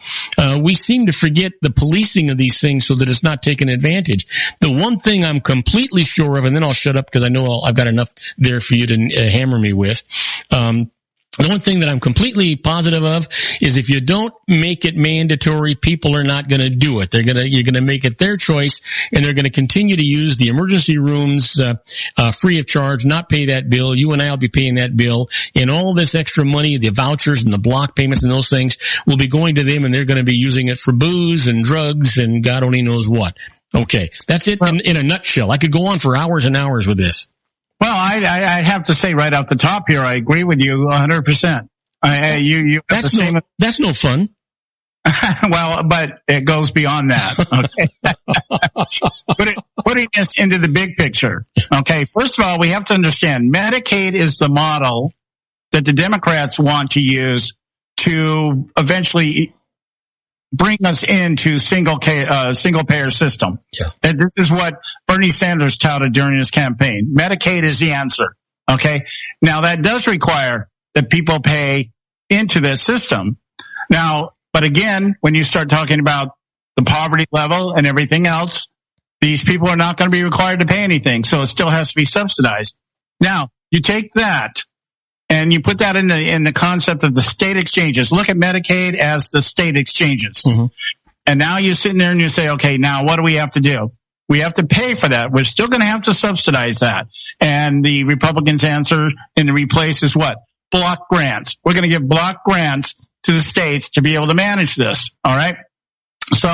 We seem to forget the policing of these things so that it's not taken advantage. The one thing I'm completely sure of, and then I'll shut up because I know I've got enough there for you to hammer me with. The one thing that I'm completely positive of is if you don't make it mandatory, people are not going to do it. You're going to make it their choice, and they're going to continue to use the emergency rooms free of charge, not pay that bill. You and I will be paying that bill, and all this extra money, the vouchers and the block payments and those things will be going to them, and they're going to be using it for booze and drugs and God only knows what. Okay, that's it in a nutshell. I could go on for hours and hours with this. Well, I have to say right off the top here, I agree with you 100%. That's no fun. Well, but it goes beyond that. Okay. Putting this into the big picture. Okay. First of all, we have to understand Medicaid is the model that the Democrats want to use to eventually bring us into single payer system. Yeah. And this is what Bernie Sanders touted during his campaign. Medicaid is the answer. Okay. Now that does require that people pay into this system. Now, but again, when you start talking about the poverty level and everything else, these people are not going to be required to pay anything. So it still has to be subsidized. Now, you take that and you put that in the concept of the state exchanges. Look at Medicaid as the state exchanges. Mm-hmm. And now you're sitting there and you say, okay, now what do we have to do? We have to pay for that. We're still going to have to subsidize that. And the Republicans' answer in the replace is what? Block grants. We're going to give block grants to the states to be able to manage this. All right. So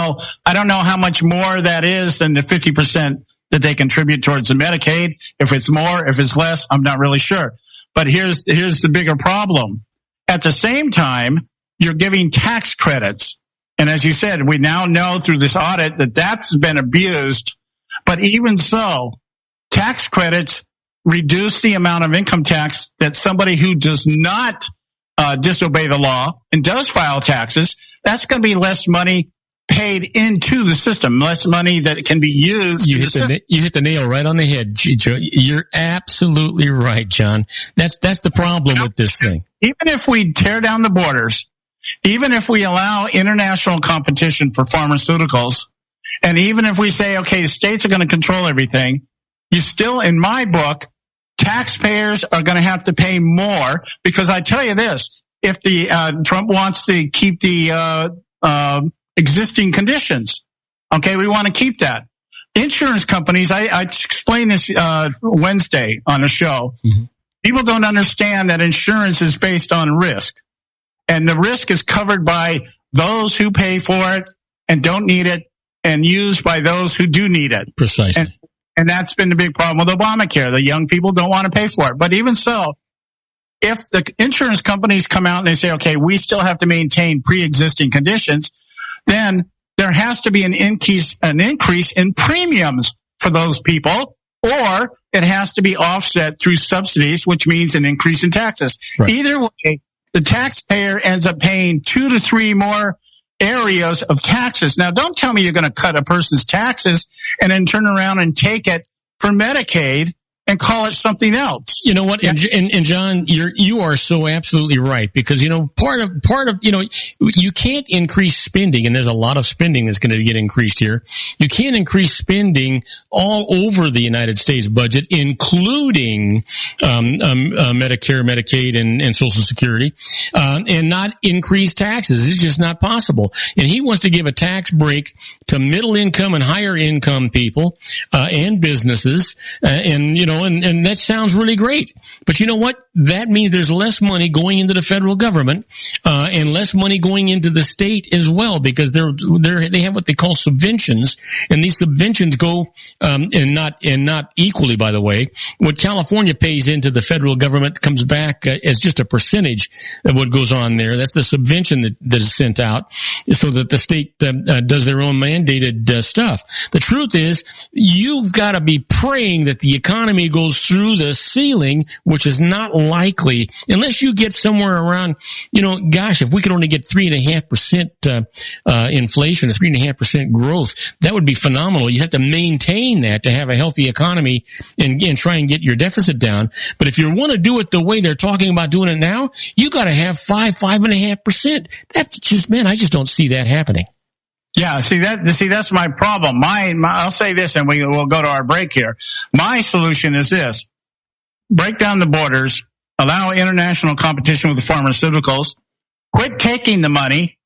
I don't know how much more that is than the 50% that they contribute towards the Medicaid. If it's more, if it's less, I'm not really sure. But here's the bigger problem. At the same time, you're giving tax credits. And as you said, we now know through this audit that that's been abused. But even so, tax credits reduce the amount of income tax that somebody who does not disobey the law and does file taxes, that's going to be less money paid into the system, less money that can be used. You hit the nail right on the head. You're absolutely right, John. That's the problem with this thing. Even if we tear down the borders, even if we allow international competition for pharmaceuticals, and even if we say, okay, the states are going to control everything, you still, in my book, taxpayers are going to have to pay more, because I tell you this, if the Trump wants to keep the existing conditions, okay, we want to keep that. Insurance companies, I explained this Wednesday on a show. Mm-hmm. People don't understand that insurance is based on risk, and the risk is covered by those who pay for it and don't need it, and used by those who do need it. Precisely. And that's been the big problem with Obamacare. The young people don't want to pay for it. But even so, if the insurance companies come out and they say, okay, we still have to maintain pre-existing conditions, then there has to be an increase in premiums for those people, or it has to be offset through subsidies, which means an increase in taxes. Right. Either way, the taxpayer ends up paying 2 to 3 more areas of taxes. Now, don't tell me you're going to cut a person's taxes and then turn around and take it for Medicaid and call it something else. You know what? And John, you are so absolutely right, because, part of, you can't increase spending, and there's a lot of spending that's going to get increased here. You can't increase spending all over the United States budget, including, Medicare, Medicaid, and Social Security, and not increase taxes. It's just not possible. And he wants to give a tax break to middle income and higher income people, and businesses, and that sounds really great. But you know what? That means there's less money going into the federal government, and less money going into the state as well, because they have what they call subventions, and these subventions go, and not equally, by the way. What California pays into the federal government comes back as just a percentage of what goes on there. That's the subvention that is sent out, so that the state does their own mandated stuff. The truth is, you've got to be praying that the economy goes through the ceiling, which is not likely unless you get somewhere around, gosh, if we could only get 3.5% inflation, 3.5% growth, that would be phenomenal. You have to maintain that to have a healthy economy and try and get your deficit down. But if you want to do it the way they're talking about doing it now, you got to have 5.5%. That's just, man, I just don't see that happening. Yeah, that's my problem. I'll say this, and we'll go to our break here. My solution is this: break down the borders, allow international competition with the pharmaceuticals, quit taking the money,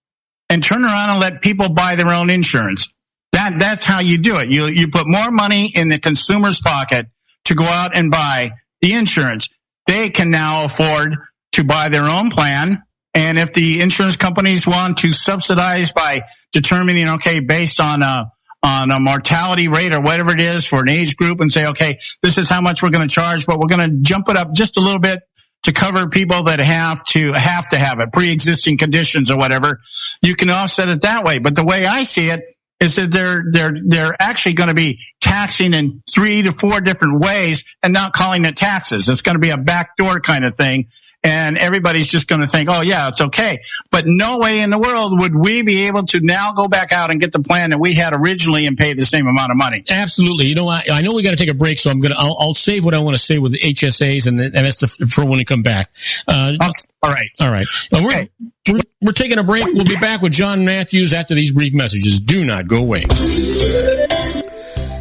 and turn around and let people buy their own insurance. That's how you do it. You put more money in the consumer's pocket to go out and buy the insurance. They can now afford to buy their own plan. And if the insurance companies want to subsidize by determining, okay, based on a mortality rate or whatever it is for an age group, and say, okay, this is how much we're going to charge, but we're going to jump it up just a little bit to cover people that have to have it, pre-existing conditions or whatever, you can offset it that way. But the way I see it is that they're actually going to be taxing in 3 to 4 different ways and not calling it taxes. It's going to be a backdoor kind of thing. And everybody's just going to think, oh, yeah, it's okay. But no way in the world would we be able to now go back out and get the plan that we had originally and pay the same amount of money. Absolutely. I know we got to take a break, so I'll save what I want to say with the HSAs, and that's for when we come back. Okay. All right. Okay. We're taking a break. We'll be back with Jon Matthews after these brief messages. Do not go away.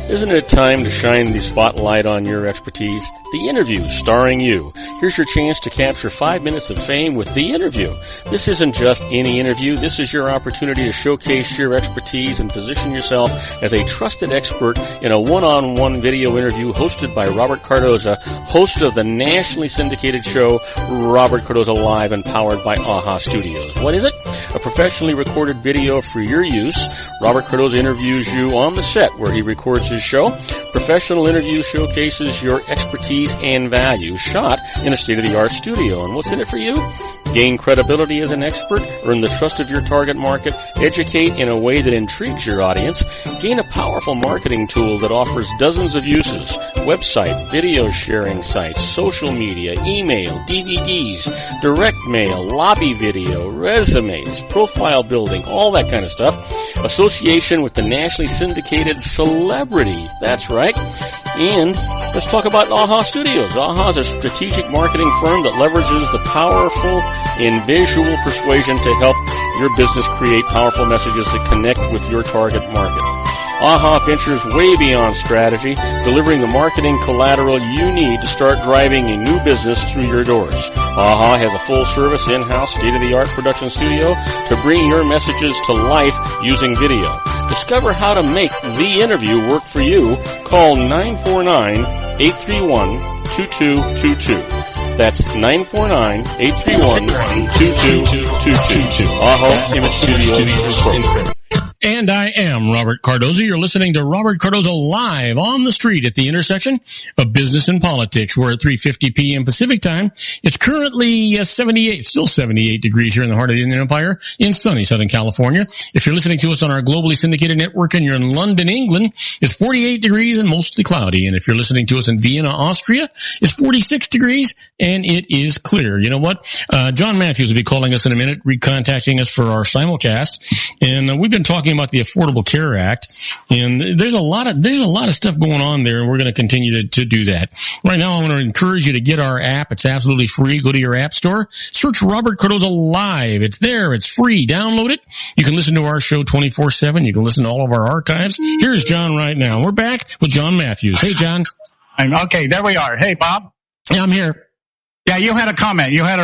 Isn't it time to shine the spotlight on your expertise? The Interview, starring you. Here's your chance to capture 5 minutes of fame with The Interview. This isn't just any interview. This is your opportunity to showcase your expertise and position yourself as a trusted expert in a one-on-one video interview hosted by Robert Cardoza, host of the nationally syndicated show Robert Cardoza Live and powered by AHA Studios. What is it? A professionally recorded video for your use. Robert Cardoza interviews you on the set where he records his show. Professional interview showcases your expertise and value, shot in a state-of-the-art studio. And what's in it for you? Gain credibility as an expert, earn the trust of your target market, educate in a way that intrigues your audience, gain a powerful marketing tool that offers dozens of uses, website, video sharing sites, social media, email, DVDs, direct mail, lobby video, resumes, profile building, all that kind of stuff. association with the nationally syndicated celebrity. That's right. And let's talk about AHA Studios. AHA is a strategic marketing firm that leverages the powerful and visual persuasion to help your business create powerful messages that connect with your target market. AHA ventures way beyond strategy, delivering the marketing collateral you need to start driving a new business through your doors. AHA has a full-service, in-house, state-of-the-art production studio to bring your messages to life using video. Discover how to make the interview work for you. Call 949-831-2222. That's 949-831-2222. AHA Image Studios. And I am Robert Cardoza. You're listening to Robert Cardoza live on the street at the intersection of business and politics. We're at 3:50 p.m. Pacific time. It's currently 78 degrees here in the heart of the Inland Empire in sunny Southern California. If you're listening to us on our globally syndicated network and you're in London, England, it's 48 degrees and mostly cloudy. And if you're listening to us in Vienna, Austria, it's 46 degrees and it is clear. You know what? Jon Matthews will be calling us in a minute, recontacting us for our simulcast. And we've been talking about the Affordable Care Act, and there's a lot of stuff going on there, and we're going to continue to do that. Right now, I want to encourage you to get our app. It's absolutely free. Go to your app store, search Robert Cardoza Live. It's there. It's free. Download it. You can listen to our show 24/7. You can listen to all of our archives. Here's John right now. We're back with Jon Matthews. Hey, John. Okay, there we are. Hey, Bob. Yeah, I'm here. Yeah, you had a comment. You had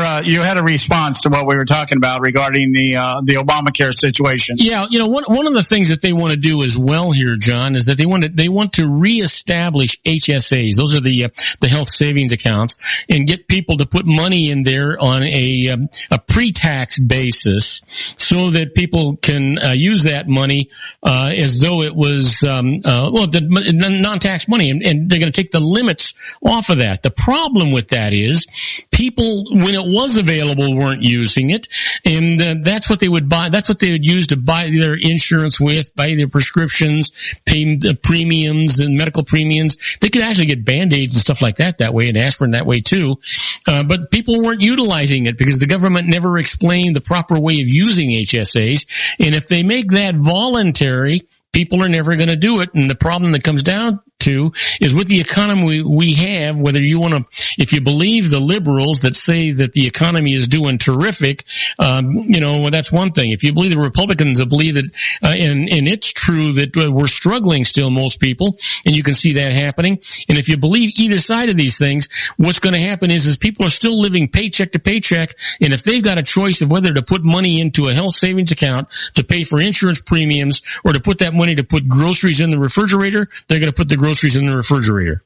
a response to what we were talking about regarding the Obamacare situation. Yeah, you know, one of the things that they want to do as well here, John, is that they want to reestablish HSAs. Those are the health savings accounts, and get people to put money in there on a pre-tax basis, so that people can use that money as though it was the non-tax money, and they're going to take the limits off of that. The problem with that is, people, when it was available, weren't using it, and that's what they would buy. That's what they would use to buy their insurance with, buy their prescriptions, pay premiums and medical premiums. They could actually get Band-Aids and stuff like that way, and aspirin that way too. But people weren't utilizing it because the government never explained the proper way of using HSAs. And if they make that voluntary, people are never going to do it. And the problem that comes down to is, with the economy we have, whether you want to, if you believe the liberals that say that the economy is doing terrific, that's one thing. If you believe the Republicans that believe that, and it's true that we're struggling still, most people, and you can see that happening. And if you believe either side of these things, what's going to happen is people are still living paycheck to paycheck. And if they've got a choice of whether to put money into a health savings account to pay for insurance premiums, or to put that money to put groceries in the refrigerator, they're going to put the groceries in the refrigerator.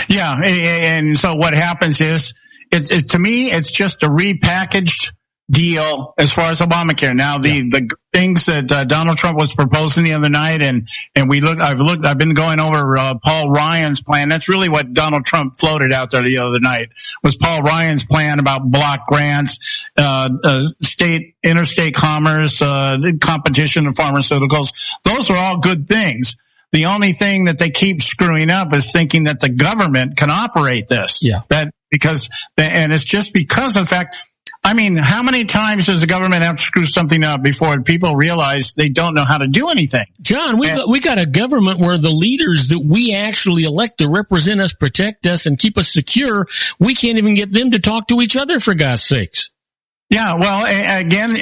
Yeah, and so what happens is, to me, it's just a repackaged deal as far as Obamacare. Now, the things that Donald Trump was proposing the other night, and I've been going over Paul Ryan's plan. That's really what Donald Trump floated out there the other night, was Paul Ryan's plan about block grants, interstate commerce, competition of pharmaceuticals. Those are all good things. The only thing that they keep screwing up is thinking that the government can operate this. Yeah. And it's just because of the fact, I mean, how many times does the government have to screw something up before people realize they don't know how to do anything? John, we got a government where the leaders that we actually elect to represent us, protect us, and keep us secure, we can't even get them to talk to each other, for God's sakes. Yeah, well, again,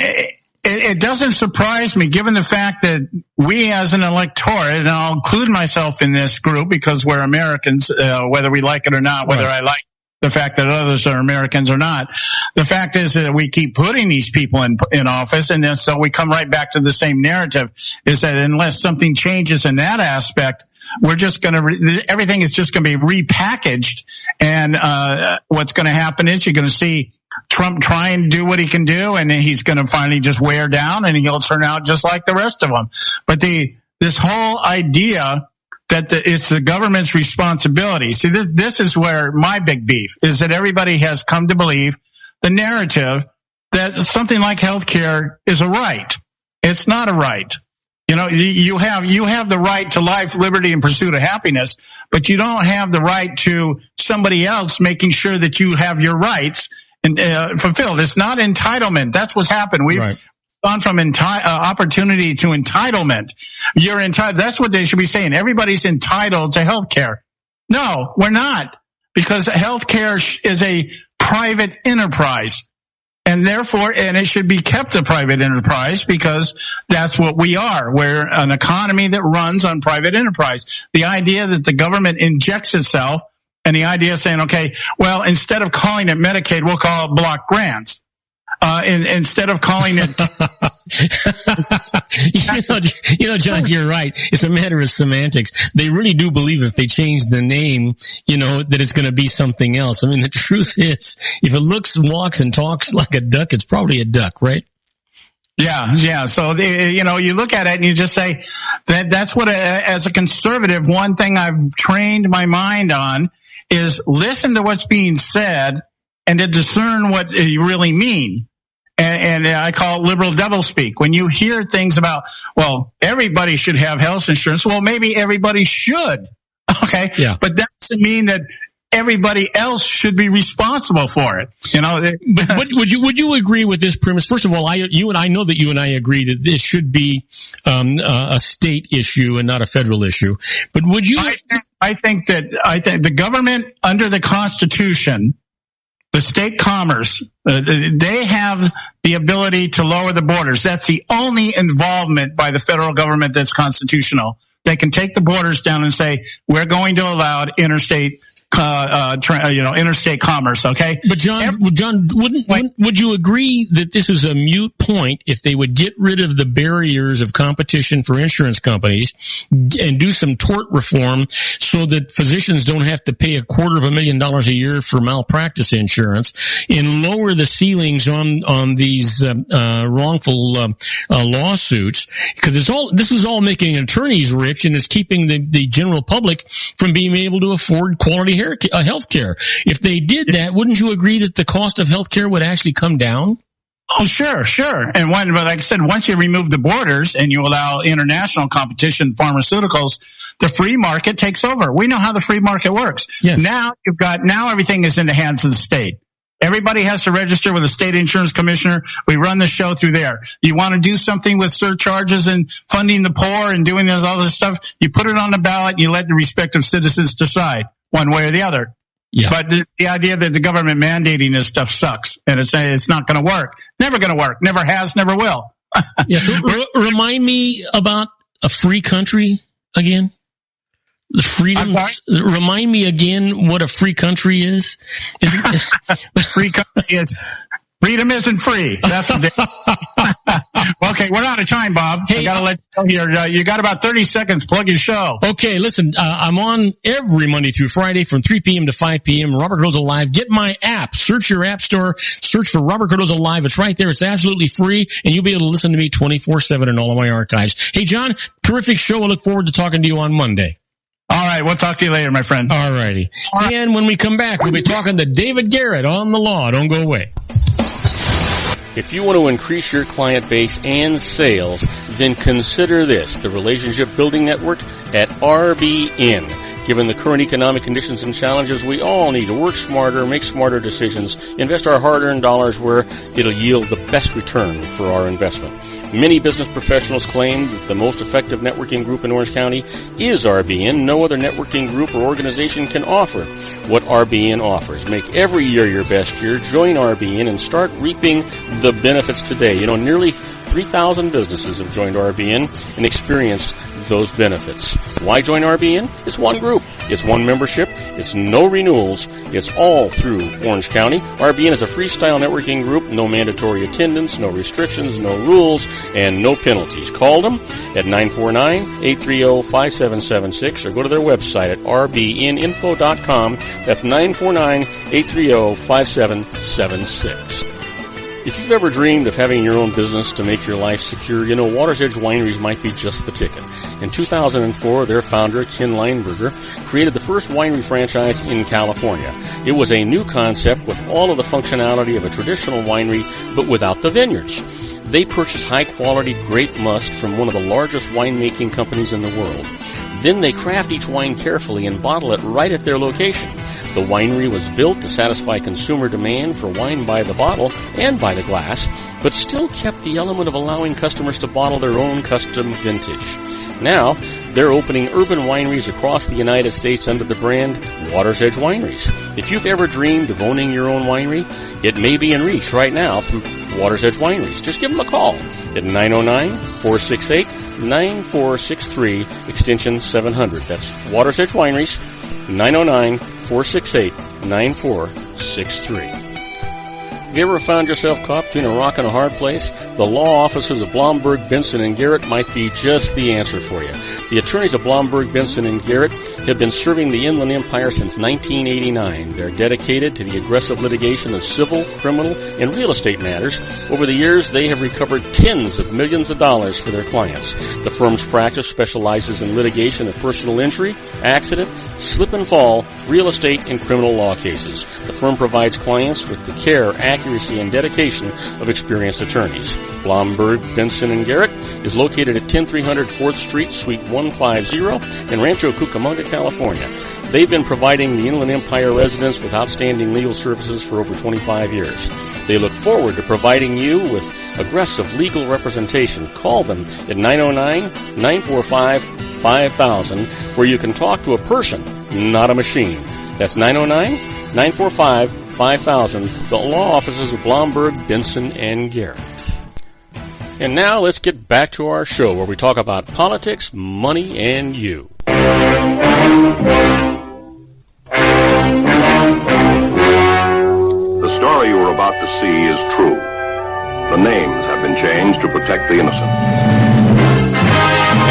it doesn't surprise me, given the fact that we as an electorate, and I'll include myself in this group because we're Americans, whether we like it or not, whether I like the fact that others are Americans or not. The fact is that we keep putting these people in office, and then so we come right back to the same narrative, is that unless something changes in that aspect, we're just going to, everything is just going to be repackaged. And what's going to happen is you're going to see Trump try and do what he can do, and then he's going to finally just wear down, and he'll turn out just like the rest of them. But this whole idea that it's the government's responsibility. See, this is where my big beef is, that everybody has come to believe the narrative that something like healthcare is a right. It's not a right. You know, you have the right to life, liberty, and pursuit of happiness, but you don't have the right to somebody else making sure that you have your rights and fulfilled. It's not entitlement. That's what's happened. gone from opportunity to entitlement. You're entitled. That's what they should be saying. Everybody's entitled to health care. No, we're not, because health care is a private enterprise. And therefore, and it should be kept a private enterprise, because that's what we are. We're an economy that runs on private enterprise. The idea that the government injects itself, and the idea of saying, okay, well, instead of calling it Medicaid, we'll call it block grants. Instead of calling it, John, you're right. It's a matter of semantics. They really do believe if they change the name, that it's going to be something else. I mean, the truth is, if it looks, walks, and talks like a duck, it's probably a duck, right? Yeah. So, you look at it and you just say that's what, as a conservative, one thing I've trained my mind on is listen to what's being said and to discern what you really mean. And I call it liberal doublespeak. When you hear things about, well, everybody should have health insurance. Well, maybe everybody should. Okay. Yeah. But that doesn't mean that everybody else should be responsible for it. But would you agree with this premise? First of all, I know that you and I agree that this should be a state issue and not a federal issue. But would you? I think the government under the Constitution, the state commerce, they have the ability to lower the borders. That's the only involvement by the federal government that's constitutional. They can take the borders down and say, we're going to allow interstate commerce. Okay. But John, would you agree that this is a moot point if they would get rid of the barriers of competition for insurance companies and do some tort reform so that physicians don't have to pay $250,000 a year for malpractice insurance, and lower the ceilings on these wrongful lawsuits? Because this is all making attorneys rich, and it's keeping the general public from being able to afford quality health care. If they did that, wouldn't you agree that the cost of health care would actually come down? Oh, sure. And but like I said, once you remove the borders and you allow international competition, pharmaceuticals, the free market takes over. We know how the free market works. Yes. Now everything is in the hands of the state. Everybody has to register with a state insurance commissioner. We run the show through there. You want to do something with surcharges and funding the poor and doing all this stuff, you put it on the ballot and you let the respective citizens decide one way or the other. Yeah. But the idea that the government mandating this stuff sucks, and it's not going to work. Never going to work. Never has, never will. Yeah, so remind me about a free country again. The freedoms. Remind me again what a free country is. Free country is. Freedom isn't free. That's the difference. Okay, we're out of time, Bob. Hey, I gotta let you go here. You got about 30 seconds. Plug your show. Okay, listen, I'm on every Monday through Friday from 3 p.m. to 5 p.m. Robert Cardoza Live. Get my app. Search your app store. Search for Robert Cardoza Live. It's right there. It's absolutely free, and you'll be able to listen to me 24/7 in all of my archives. Hey, John, terrific show. I look forward to talking to you on Monday. All right, we'll talk to you later, my friend. All righty. And when we come back, we'll be talking to David Garrett on the law. Don't go away. If you want to increase your client base and sales, then consider this, the Relationship Building Network at RBN. Given the current economic conditions and challenges, we all need to work smarter, make smarter decisions, invest our hard-earned dollars where it'll yield the best return for our investment. Many business professionals claim that the most effective networking group in Orange County is RBN. No other networking group or organization can offer what RBN offers. Make every year your best year. Join RBN and start reaping the benefits today. Nearly 3,000 businesses have joined RBN and experienced those benefits. Why join RBN? It's one group. It's one membership. It's no renewals. It's all through Orange County. RBN is a freestyle networking group. No mandatory attendance, no restrictions, no rules, and no penalties. Call them at 949-830-5776 or go to their website at rbninfo.com. That's 949-830-5776. If you've ever dreamed of having your own business to make your life secure, Water's Edge Wineries might be just the ticket. In 2004, their founder, Ken Leinberger, created the first winery franchise in California. It was a new concept with all of the functionality of a traditional winery, but without the vineyards. They purchased high-quality grape must from one of the largest winemaking companies in the world. Then they craft each wine carefully and bottle it right at their location. The winery was built to satisfy consumer demand for wine by the bottle and by the glass, but still kept the element of allowing customers to bottle their own custom vintage. Now, they're opening urban wineries across the United States under the brand Water's Edge Wineries. If you've ever dreamed of owning your own winery, it may be in reach right now through Water's Edge Wineries. Just give them a call at 909-468-9463, extension 700. That's Water's Edge Wineries, 909-468-9463. Have you ever found yourself caught between a rock and a hard place? The law offices of Blomberg, Benson, and Garrett might be just the answer for you. The attorneys of Blomberg, Benson, and Garrett have been serving the Inland Empire since 1989. They're dedicated to the aggressive litigation of civil, criminal, and real estate matters. Over the years, they have recovered tens of millions of dollars for their clients. The firm's practice specializes in litigation of personal injury, accident, slip and fall, real estate, and criminal law cases. The firm provides clients with the care, accuracy, and dedication of experienced attorneys. Blomberg, Benson, and Garrett is located at 10300 4th Street, Suite 150 in Rancho Cucamonga, California. They've been providing the Inland Empire residents with outstanding legal services for over 25 years. They look forward to providing you with aggressive legal representation. Call them at 909-945-5000, where you can talk to a person, not a machine. That's 909-945-5000, the law offices of Blomberg, Benson, and Garrett. And now let's get back to our show where we talk about politics, money, and you. The story you are about to see is true. The names have been changed to protect the innocent.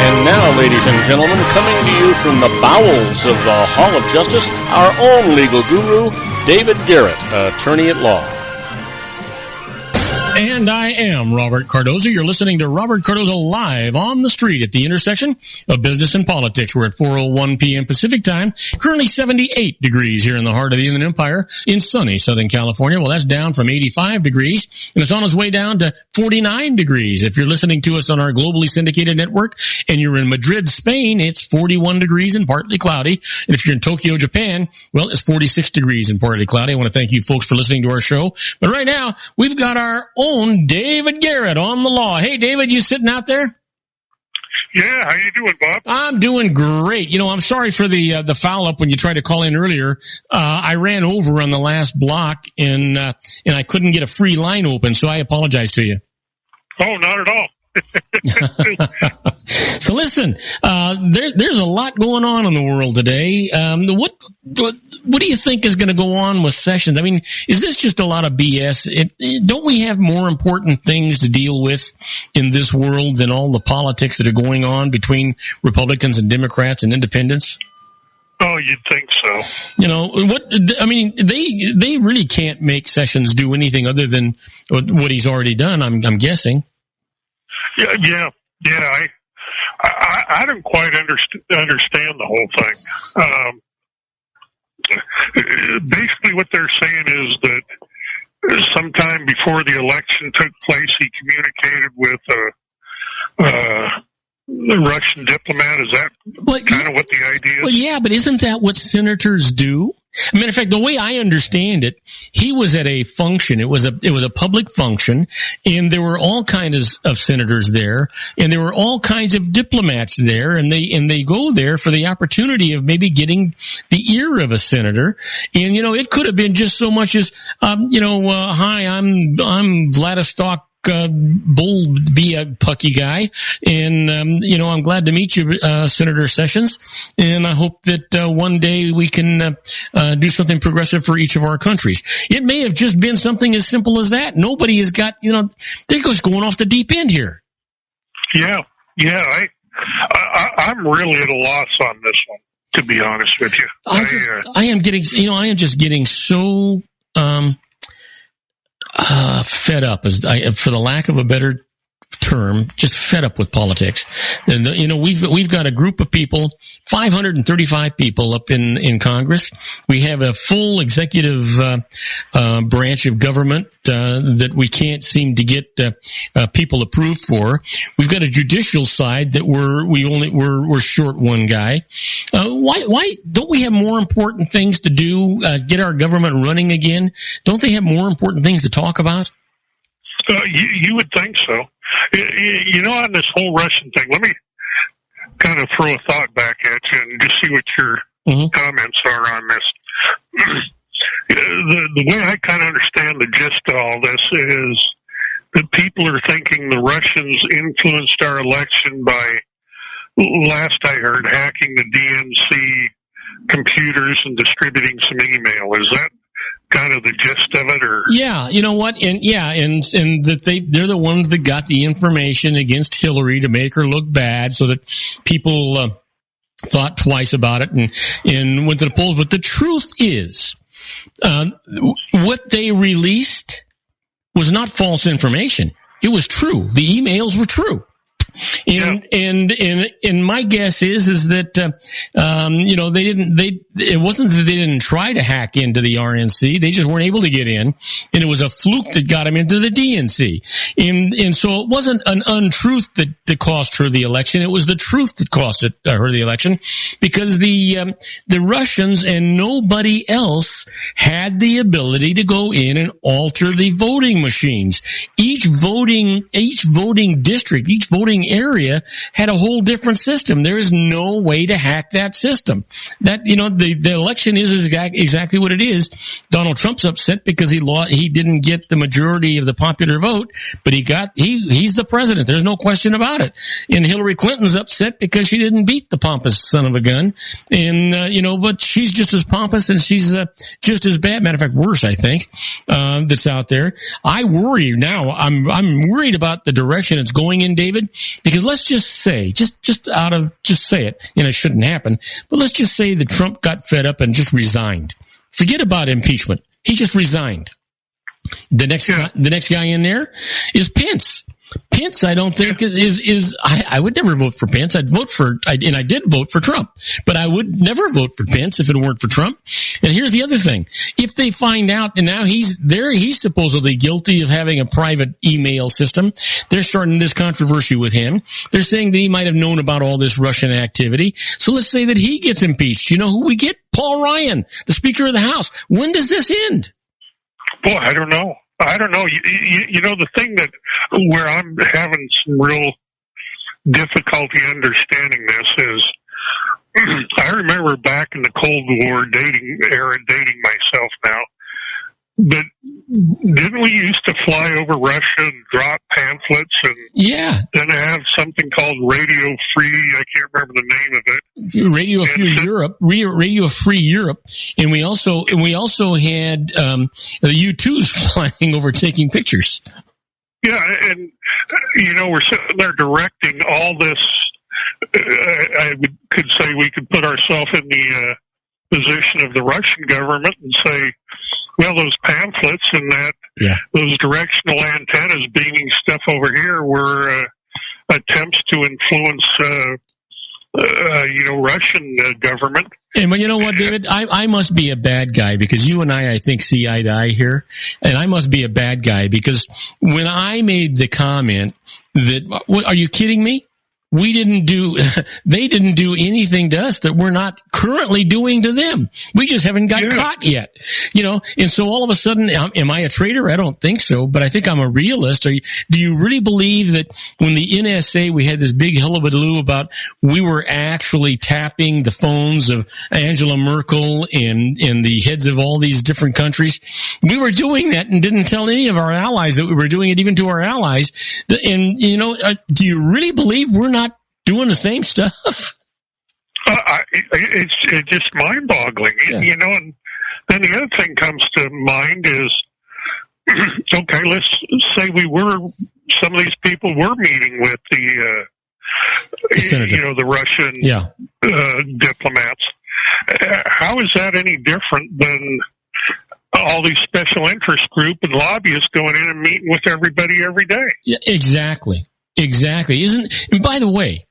And now, ladies and gentlemen, coming to you from the bowels of the Hall of Justice, our own legal guru, David Garrett, attorney at law. And I am Robert Cardoza. You're listening to Robert Cardoza live on the street at the intersection of business and politics. We're at 4:01 p.m. Pacific time. Currently 78 degrees here in the heart of the Inland Empire in sunny Southern California. Well, that's down from 85 degrees, and it's on its way down to 49 degrees. If you're listening to us on our globally syndicated network and you're in Madrid, Spain, it's 41 degrees and partly cloudy. And if you're in Tokyo, Japan, well, it's 46 degrees and partly cloudy. I want to thank you folks for listening to our show. But right now, we've got our own David Garrett on the law. Hey, David, you sitting out there? Yeah, how you doing, Bob? I'm doing great. You know, I'm sorry for the foul up when you tried to call in earlier. I ran over on the last block and I couldn't get a free line open, so I apologize to you. Oh, not at all. So listen, there's a lot going on in the world today. What do you think is going to go on with Sessions? I mean, is this just a lot of BS? Don't we have more important things to deal with in this world than all the politics that are going on between Republicans and Democrats and independents? Oh, you'd think so. You know, they really can't make Sessions do anything other than what he's already done, I'm guessing. Yeah. I don't quite understand the whole thing. Basically, what they're saying is that sometime before the election took place, he communicated with the Russian diplomat. Is that kind of what the idea is? Well, yeah, but isn't that what senators do? I mean, in fact, the way I understand it, he was at a function. It was a public function, and there were all kinds of senators there, and there were all kinds of diplomats there, and they go there for the opportunity of maybe getting the ear of a senator. And you know, it could have been just so much as, hi, I'm Vladistok Bull be a pucky guy, and I'm glad to meet you, Senator Sessions, and I hope that one day we can do something progressive for each of our countries. It may have just been something as simple as that. Nobody has got, they're just going off the deep end here. Yeah, I'm really at a loss on this one, to be honest with you. I am just getting so fed up, for the lack of a better term, just fed up with politics. And we've got a group of people, 535 people up in Congress. We have a full executive branch of government that we can't seem to get people approved for. We've got a judicial side that we're short one guy. Why don't we have more important things to do? Get our government running again? Don't they have more important things to talk about? You would think so. On this whole Russian thing, let me kind of throw a thought back at you and just see what your comments are on this. The way I kind of understand the gist of all this is that people are thinking the Russians influenced our election by, last I heard, hacking the DNC computers and distributing some email. Is that kind of the gist of it? Or yeah, you know what? And that they're the ones that got the information against Hillary to make her look bad, so that people thought twice about it and went to the polls. But the truth is, what they released was not false information. It was true. The emails were true. And my guess is that, it wasn't that they didn't try to hack into the RNC. They just weren't able to get in. And it was a fluke that got them into the DNC. And so it wasn't an untruth that cost her the election. It was the truth that cost her the election, because the Russians and nobody else had the ability to go in and alter the voting machines. Each voting district, each voting area had a whole different system. There is no way to hack that system. That, the election is exactly what it is. Donald Trump's upset because he didn't get the majority of the popular vote, but he's the president. There's no question about it. And Hillary Clinton's upset because she didn't beat the pompous son of a gun. And, but she's just as pompous and she's just as bad. Matter of fact, worse, I think, that's out there. I worry now. I'm worried about the direction it's going in, David, because let's just say, just say it, it shouldn't happen, but let's just say that Trump got fed up and just resigned. Forget about impeachment. He just resigned. The next guy in there is Pence. Pence, I don't think I would never vote for Pence. I did vote for Trump, but I would never vote for Pence if it weren't for Trump. And here's the other thing. If they find out, and now he's supposedly guilty of having a private email system, they're starting this controversy with him. They're saying that he might have known about all this Russian activity. So let's say that he gets impeached. You know who we get? Paul Ryan, the Speaker of the House. When does this end? Boy, I don't know. The thing where I'm having some real difficulty understanding this is, I remember back in the Cold War dating myself now, but didn't we used to fly over Russia and drop pamphlets and then have something called Radio Free? I can't remember the name of it. Radio Free Europe, and we also had the U-2s flying over taking pictures. Yeah, and we're sitting there directing all this. Could say we could put ourselves in the position of the Russian government and say, well, those pamphlets and those directional antennas beaming stuff over here were attempts to influence, Russian government. And you know what, David? I must be a bad guy because you and I think, see eye to eye here. And I must be a bad guy because when I made the comment that, what, are you kidding me? They didn't do anything to us that we're not currently doing to them. We just haven't got caught yet, and so all of a sudden, am I a traitor? I don't think so, but I think I'm a realist. Do you really believe that when the NSA, we had this big hullabaloo about we were actually tapping the phones of Angela Merkel and the heads of all these different countries? We were doing that and didn't tell any of our allies that we were doing it, even to our allies. And, do you really believe we're not doing the same stuff? It's just mind-boggling, and then the other thing comes to mind is, okay, let's say some of these people were meeting with the Russian diplomats. How is that any different than all these special interest group and lobbyists going in and meeting with everybody every day? Yeah, exactly. Exactly. And by the way,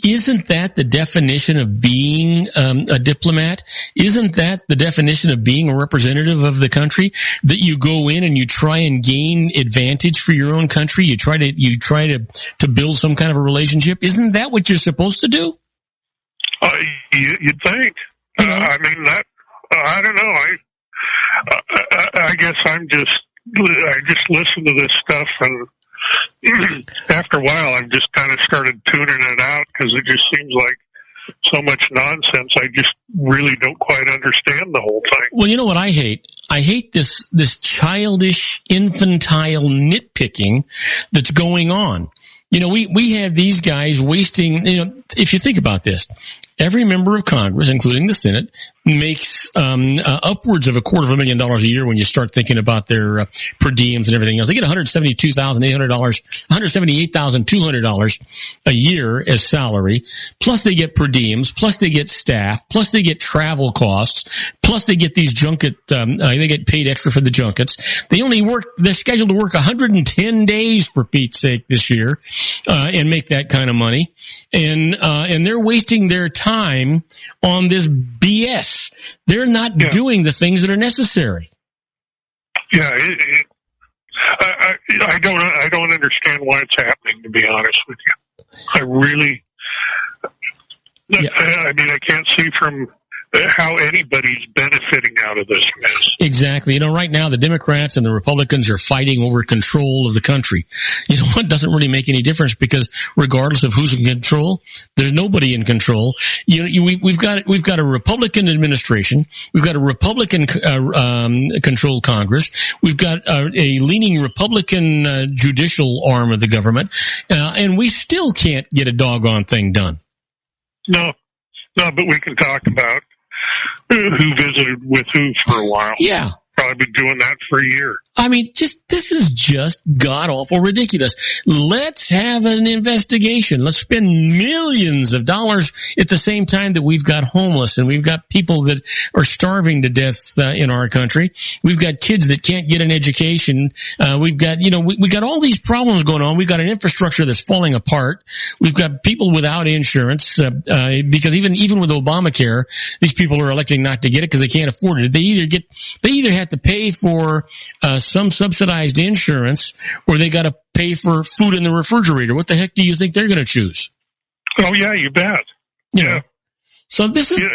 isn't that the definition of being a diplomat? Isn't that the definition of being a representative of the country? That you go in and you try and gain advantage for your own country. You try to build some kind of a relationship. Isn't that what you're supposed to do? You'd think. I mean, that I don't know. I guess I just listen to this stuff, and after a while, I've just kind of started tuning it out because it just seems like so much nonsense. I just really don't quite understand the whole thing. Well, you know what I hate? I hate this childish, infantile nitpicking that's going on. You know, we have these guys wasting, you know, if you think about this, every member of Congress, including the Senate, makes upwards of $250,000 a year when you start thinking about their per diems and everything else. They get $172,800, $178,200 a year as salary, plus they get per diems, plus they get staff, plus they get travel costs, plus they get these junket, they get paid extra for the junkets. They're scheduled to work 110 days for Pete's sake this year, and make that kind of money. And they're wasting their time on this BS. They're not doing the things that are necessary. Yeah, I don't understand why it's happening, to be honest with you. I really, I mean, I can't see from how anybody's benefiting out of this mess. Exactly. You know, right now the Democrats and the Republicans are fighting over control of the country. You know what? It doesn't really make any difference because regardless of who's in control, there's nobody in control. You know, we've got a Republican administration. We've got a Republican controlled Congress. We've got a leaning Republican judicial arm of the government, and we still can't get a doggone thing done. No, but we can talk about who visited with who for a while. Yeah. Probably been doing that for a year. I mean, this is just god-awful ridiculous. Let's have an investigation. Let's spend millions of dollars at the same time that we've got homeless and we've got people that are starving to death in our country. We've got kids that can't get an education. We've got, you know, we got all these problems going on. We've got an infrastructure that's falling apart. We've got people without insurance, because even with Obamacare, these people are electing not to get it because they can't afford it. They either have to pay for some subsidized insurance, or they got to pay for food in the refrigerator. What the heck do you think they're going to choose? Oh yeah, you bet. You know. So this is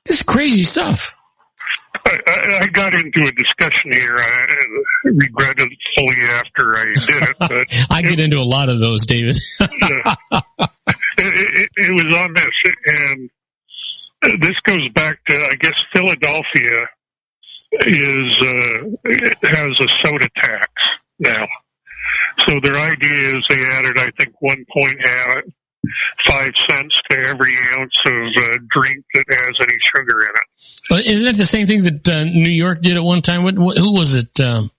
this is crazy stuff. I got into a discussion here. I regretted it fully after I did it. But I get into a lot of those, David. It was on this, and this goes back to, I guess, Philadelphia has a soda tax now. So their idea is they added, I think, 1.5 cents to every ounce of drink that has any sugar in it. Well, isn't that the same thing that New York did at one time? Who was it? God,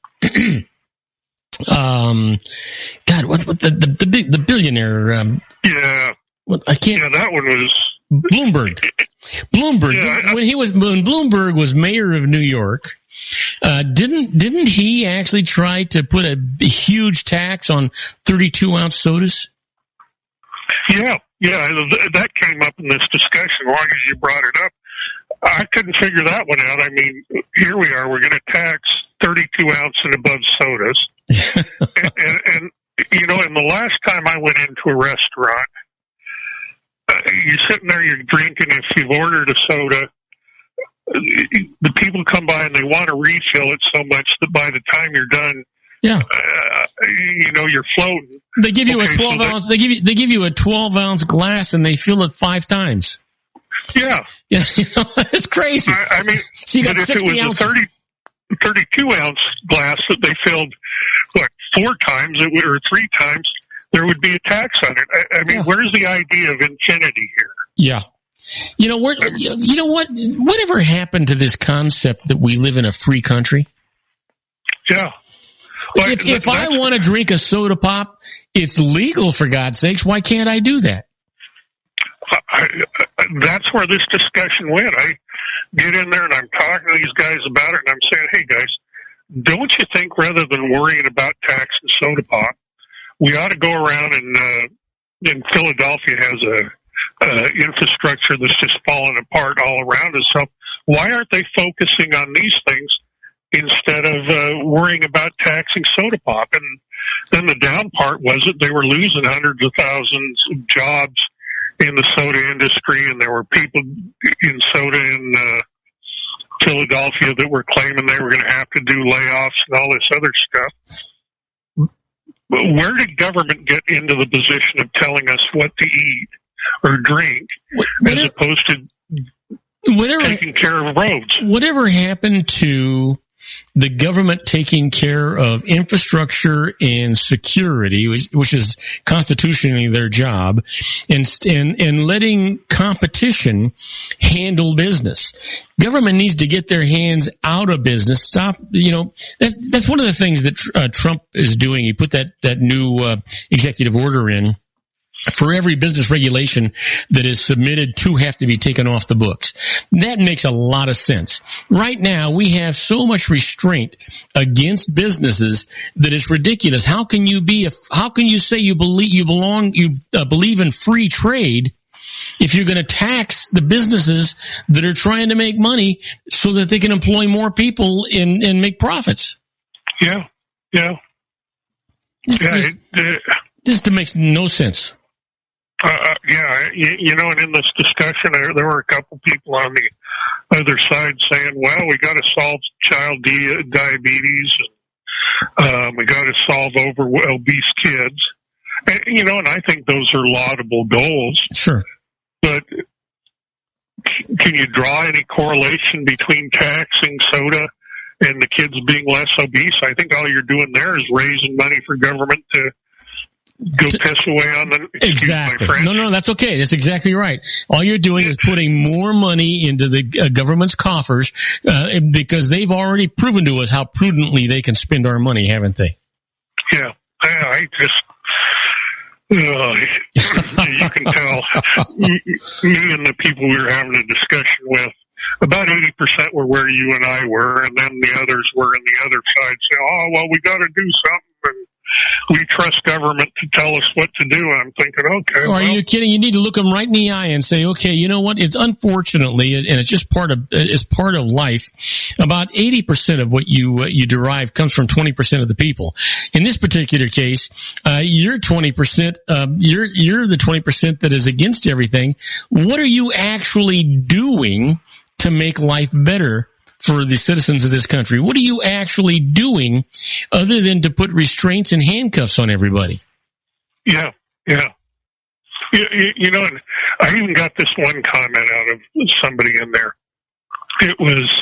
what the billionaire? Yeah. I can't. Yeah, that one was Bloomberg. Yeah, when Bloomberg was mayor of New York, didn't he actually try to put a huge tax on 32-ounce sodas? Yeah, that came up in this discussion. As long as you brought it up, I couldn't figure that one out. I mean, here we are. We're going to tax 32-ounce and above sodas, and you know, and the last time I went into a restaurant, you're sitting there, you're drinking. If you've ordered a soda, the people come by and they want to refill it so much that by the time you're done, you know, you're floating. They give you a 12-ounce. They give you a 12-ounce glass and they fill it 5 times. Yeah, you know, it's crazy. I mean, so you got but if 60 it was ounces. a 32-ounce glass that they filled, 4 times or 3 times, there would be a tax on it. I mean, where's the idea of infinity here? Yeah. You know what? Whatever happened to this concept that we live in a free country? Yeah. Well, if I want to drink a soda pop, it's legal, for God's sakes. Why can't I do that? That's where this discussion went. I get in there and I'm talking to these guys about it, and I'm saying, hey, guys, don't you think rather than worrying about tax and soda pop, we ought to go around and Philadelphia has a infrastructure that's just falling apart all around us. So why aren't they focusing on these things instead of worrying about taxing soda pop? And then the down part was that they were losing hundreds of thousands of jobs in the soda industry, and there were people in soda in Philadelphia that were claiming they were going to have to do layoffs and all this other stuff. But where did government get into the position of telling us what to eat or drink as opposed to taking care of roads? Whatever happened to the government taking care of infrastructure and security, which is constitutionally their job, and letting competition handle business? Government needs to get their hands out of business. Stop, that's one of the things that Trump is doing. He put that new executive order in. For every business regulation that is submitted to have to be taken off the books. That makes a lot of sense. Right now, we have so much restraint against businesses that it's ridiculous. How can you say you believe in free trade if you're going to tax the businesses that are trying to make money so that they can employ more people and make profits? Yeah. This makes no sense. And in this discussion, there were a couple people on the other side saying, well, we got to solve child diabetes, and we got to solve obese kids. And I think those are laudable goals. Sure. But can you draw any correlation between taxing soda and the kids being less obese? I think all you're doing there is raising money for government to go piss away on the... Exactly. No, that's okay. That's exactly right. All you're doing is putting more money into the government's coffers because they've already proven to us how prudently they can spend our money, haven't they? Yeah. I just... you can tell me and the people we were having a discussion with, about 80% were where you and I were, and then the others were on the other side saying, we got to do something, and we trust government to tell us what to do. And I'm thinking, okay. Are you kidding? You need to look them right in the eye and say, okay, you know what? It's unfortunately, and it's just part of life. About 80% of what you derive comes from 20% of the people. In this particular case, you're 20%. You're the 20% that is against everything. What are you actually doing to make life better for the citizens of this country? What are you actually doing other than to put restraints and handcuffs on everybody? Yeah. And I even got this one comment out of somebody in there. It was,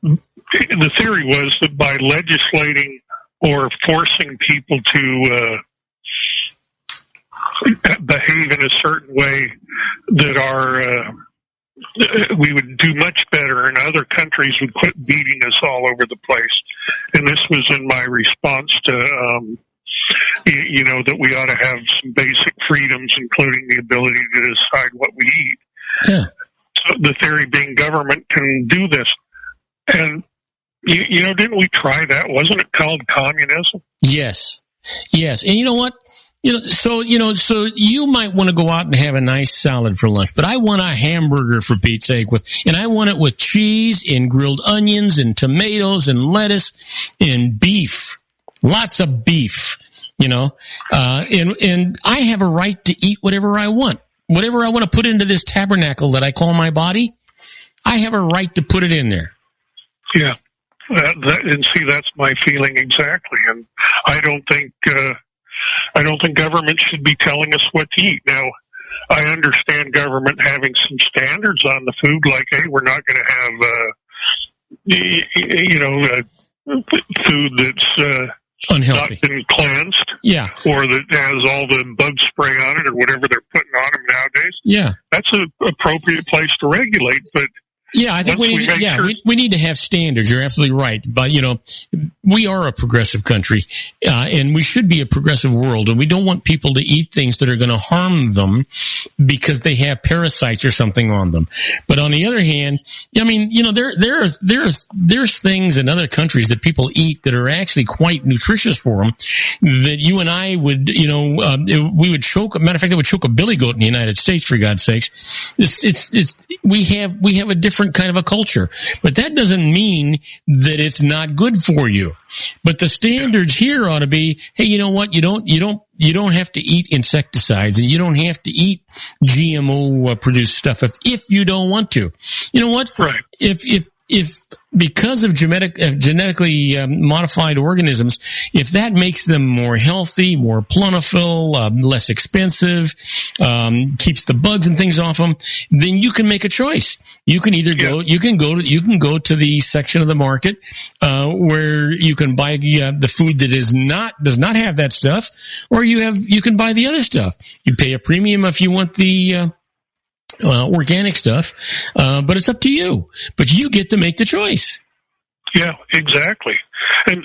the theory was that by legislating or forcing people to behave in a certain way that we would do much better, and other countries would quit beating us all over the place. And this was in my response to, that we ought to have some basic freedoms, including the ability to decide what we eat. Yeah. So the theory being government can do this. And, didn't we try that? Wasn't it called communism? Yes. And you know what? So you might want to go out and have a nice salad for lunch, but I want a hamburger, for Pete's sake, and I want it with cheese and grilled onions and tomatoes and lettuce and beef. Lots of beef, and I have a right to eat whatever I want. Whatever I want to put into this tabernacle that I call my body, I have a right to put it in there. Yeah. And see, that's my feeling exactly. And I don't think government should be telling us what to eat. Now, I understand government having some standards on the food, like, hey, we're not going to have, food that's unhealthy, not been cleansed, or that has all the bug spray on it or whatever they're putting on them nowadays. Yeah, that's an appropriate place to regulate. But Yeah, I think we need to have standards. You're absolutely right. But, we are a progressive country, and we should be a progressive world, and we don't want people to eat things that are going to harm them because they have parasites or something on them. But on the other hand, I mean, there's things in other countries that people eat that are actually quite nutritious for them that you and I would, we would choke. Matter of fact, they would choke a billy goat in the United States, for God's sakes. We have a different kind of a culture, but that doesn't mean that it's not good for you. But the standards here ought to be, hey, you know what? You don't have to eat insecticides, and you don't have to eat GMO produced stuff if you don't want to. You know what? Right. If because of genetically modified organisms, if that makes them more healthy, more plentiful, less expensive, keeps the bugs and things off them, then you can make a choice. You can either you can go to the section of the market where you can buy the food that does not have that stuff, or you can buy the other stuff. You pay a premium if you want the organic stuff, but it's up to you. But you get to make the choice. Yeah, exactly. And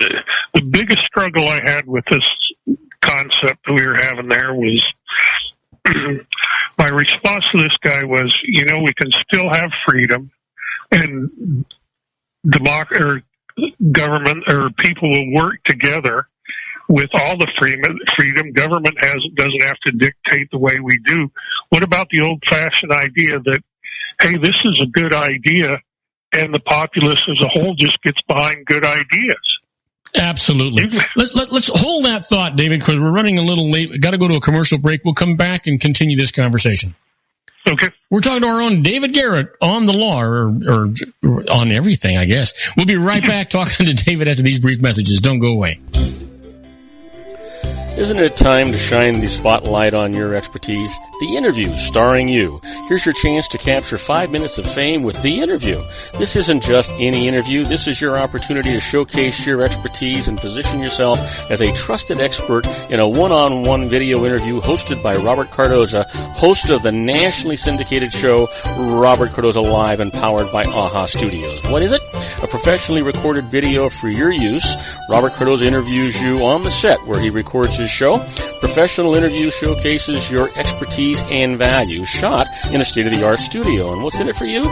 the biggest struggle I had with this concept that we were having there was my response to this guy was, we can still have freedom, and government or people will work together with all the freedom. Government doesn't have to dictate the way we do. What about the old-fashioned idea that, hey, this is a good idea, and the populace as a whole just gets behind good ideas? Absolutely. Let's hold that thought, David, because we're running a little late. We've got to go to a commercial break. We'll come back and continue this conversation. Okay. We're talking to our own David Garrett on the law, or on everything, I guess. We'll be right back talking to David after these brief messages. Don't go away. Isn't it time to shine the spotlight on your expertise? The Interview, starring you. Here's your chance to capture 5 minutes of fame with The Interview. This isn't just any interview. This is your opportunity to showcase your expertise and position yourself as a trusted expert in a one-on-one video interview hosted by Robert Cardoza, host of the nationally syndicated show Robert Cardoza Live and powered by AHA Studios. What is it? A professionally recorded video for your use. Robert Cardoza interviews you on the set where he records his show. Professional interview showcases your expertise and value, shot in a state-of-the-art studio. And what's in it for you?